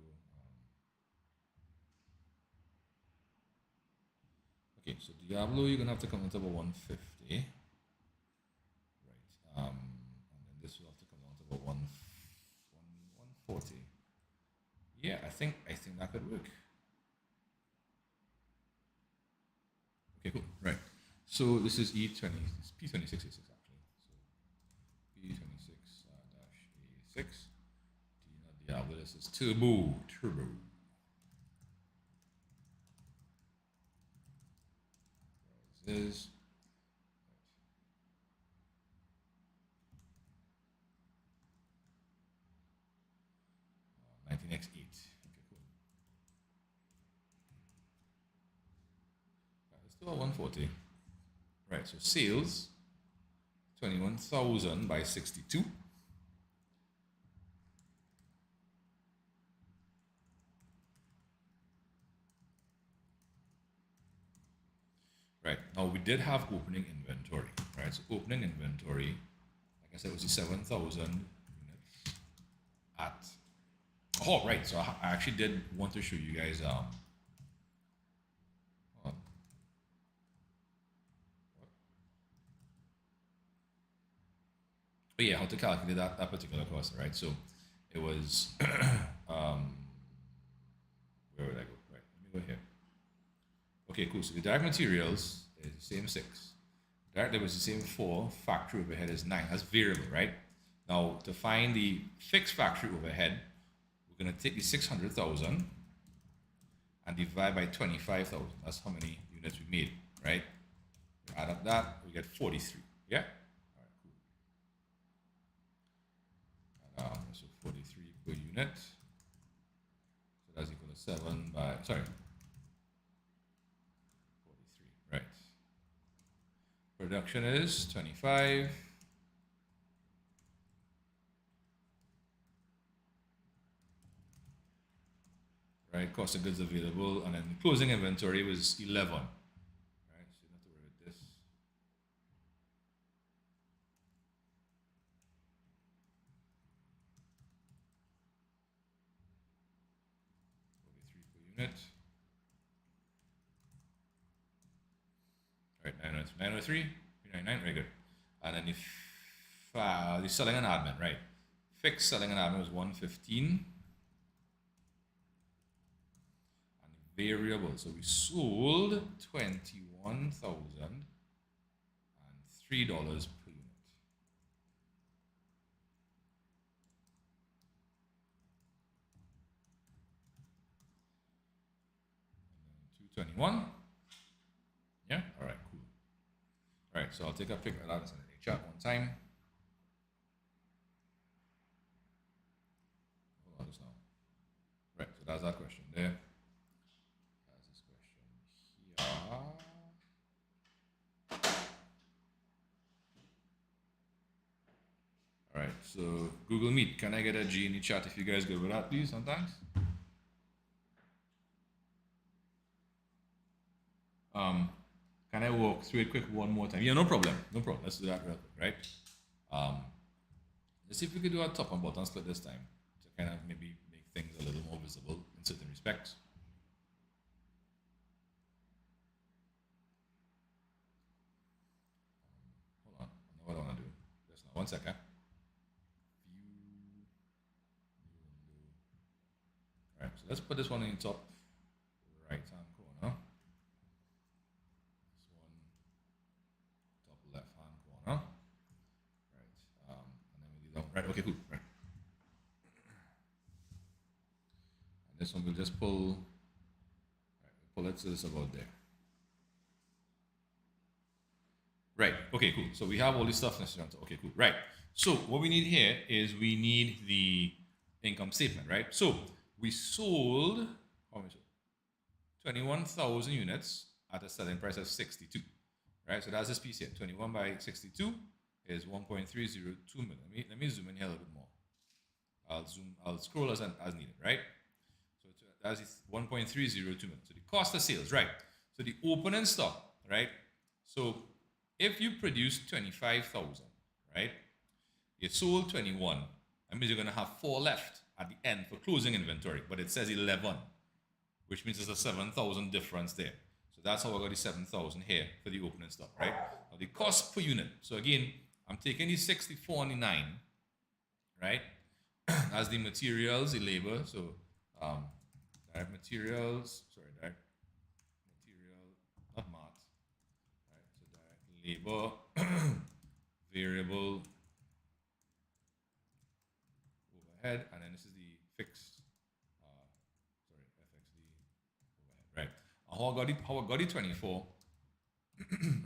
[SPEAKER 1] Okay, so Diablo, you're going to have to come into about 150. Right. And then this will have to come down to about 140. Yeah, I think that could work. Okay, cool. Right. So this is E20, it's P26A6 actually. So P26 -A6. Diablo, this is turbo. This is 19x8. Okay, cool. Let's do a 140. Right, so sales 21,000 by 62. Right, now we did have opening inventory, right? So opening inventory, like I said, was the 7,000 units at, oh, right, so I actually did want to show you guys, hold on. But yeah, how to calculate that particular cost, right? So it was, where would I go? Right, let me go here. Okay, cool. So the direct materials is the same 6. Direct labor is the same 4. Factory overhead is 9. That's variable, right? Now, to find the fixed factory overhead, we're going to take the 600,000 and divide by 25,000. That's how many units we made, right? We add up that, we get 43. Yeah? All right, cool. So 43 per unit. So that's equal to 7 by, sorry, 43, right. Production is 25. Right, cost of goods available, and then the closing inventory was 11. Right, so you don't have to worry about this. Per unit. All right, 903, 399, very good. And then if the selling and admin, right? Fixed selling and admin was 115. And variable, so we sold $21,003 per unit. And then 221. Yeah, all right, cool. All right, so I'll take a pic of that and send it in the chat one time. Hold on just now. Right, so that's that question there. That's this question here. All right, so Google Meet, can I get a G in the chat if you guys go with that, please, sometimes? Can I walk through it quick one more time? Yeah, no problem, no problem. Let's do that real quick, right? Let's see if we can do a top and bottom split this time to kind of maybe make things a little more visible in certain respects. Hold on, I know what I want to do. Just now, 1 second. View, new window. All right, so let's put this one in the top right hand corner. This one top left hand corner. Right. And then we do that. Right. Okay. Cool. Right. And this one we'll just pull. Right, pull it so it's about there. Right. Okay. Cool. So we have all this stuff necessary. Okay. Cool. Right. So what we need here is we need the income statement. Right. So we sold how much? 21,000 units at a selling price of 62. Right. So that's this piece here. 21 by 62 is 1.302 million. Let me zoom in here a little bit more. I'll scroll as needed. Right. So that's 1.302 million. So the cost of sales. Right. So the opening stock. Right. So if you produce 25,000, right, you sold 21, that means you're going to have 4 left at the end for closing inventory, but it says 11, which means there's a 7,000 difference there. So that's how I got the 7,000 here for the opening stock, right? Now the cost per unit. So again, I'm taking the 64.99, right, as the materials, the labor. So direct materials, direct material, not math. Labor, variable overhead, and then this is the fixed, FXD overhead, right? How I got the 24,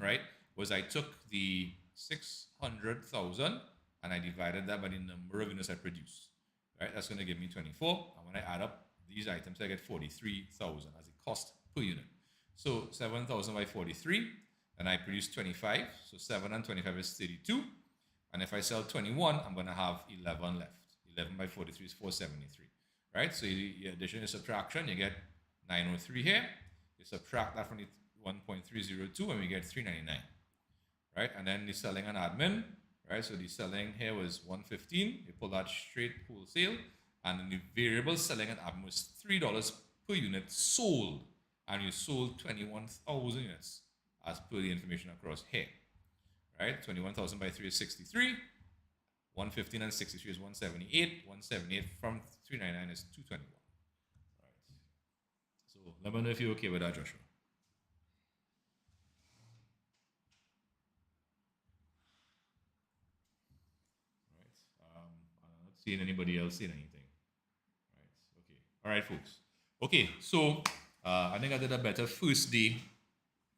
[SPEAKER 1] right, was I took the 600,000 and I divided that by the number of units I produced, right? That's going to give me 24, and when I add up these items, I get 43,000 as a cost per unit. So 7,000 by 43. And I produce 25, so 7 and 25 is 32. And if I sell 21, I'm going to have 11 left. 11 by 43 is 473, right? So you addition and subtraction, you get 903 here. You subtract that from the 1.302 and we get 399, right? And then the selling and admin, right? So the selling here was 115. You pull that straight wholesale. And then the variable selling and admin was $3 per unit sold. And you sold 21,000 units. As per the information across here, right? 21,000 by 3 is 63. 115 and 63 is 178. 178 from 399 is 221. Right. So let me know if you're okay with that, Joshua. Right. I'm not seeing anybody else saying anything. Right. Okay. All right, folks. Okay. So I think I did a better first day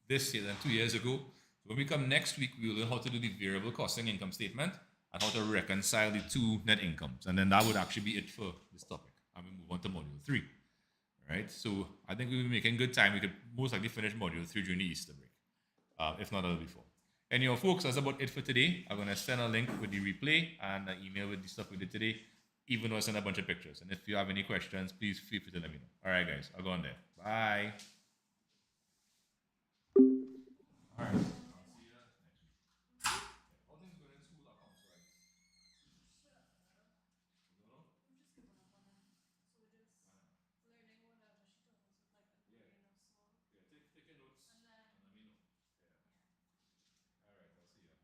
[SPEAKER 1] this year than 2 years ago. So when we come next week, we'll learn how to do the variable costing income statement and how to reconcile the two net incomes. And then that would actually be it for this topic. And we move on to module 3. All right. So I think we'll be making good time. We could most likely finish module 3 during the Easter break, if not a little before. Anyhow, folks, that's about it for today. I'm going to send a link with the replay and an email with the stuff we did today, even though I send a bunch of pictures. And if you have any questions, please feel free to let me know. All right, guys. I'll go on there. Bye. All right. I'll see you next week. All things good in school accounts, right? You don't know? Yeah, take your notes and let me know. Yeah. All right, I'll see you.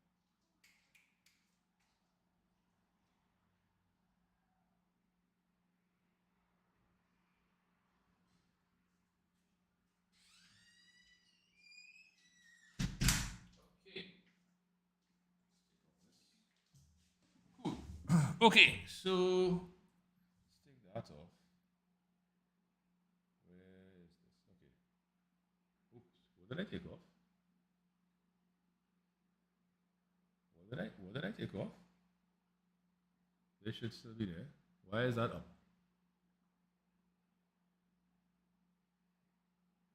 [SPEAKER 1] Okay. Cool. Okay, so let's take that off. Where is this? Okay. Oops. What did I take off? What did I take off? This should still be there. Why is that up?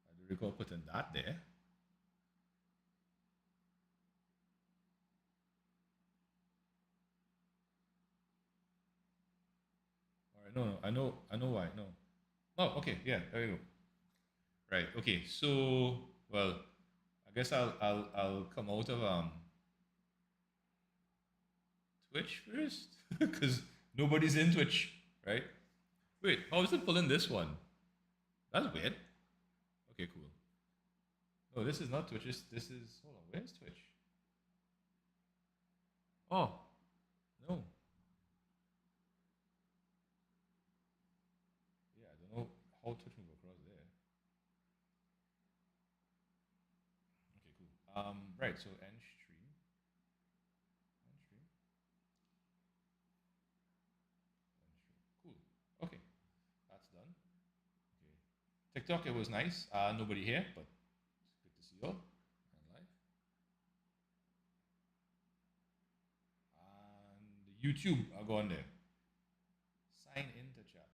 [SPEAKER 1] I do recall putting that there. All right, no, I know why. No. Oh, okay, yeah, there you go. Right. Okay. So, well, I guess I'll come out of Twitch first because nobody's in Twitch, right? Wait, how is it pulling this one? That's weird. Okay, cool. No, this is not Twitch. This is hold on. Where's Twitch? Oh, no. Yeah, I don't know how Right. So end stream. End stream. End stream. Cool. Okay, that's done. Okay. TikTok, it was nice. Nobody here, but it's good to see you all and live. And YouTube, I'll go on there. Sign in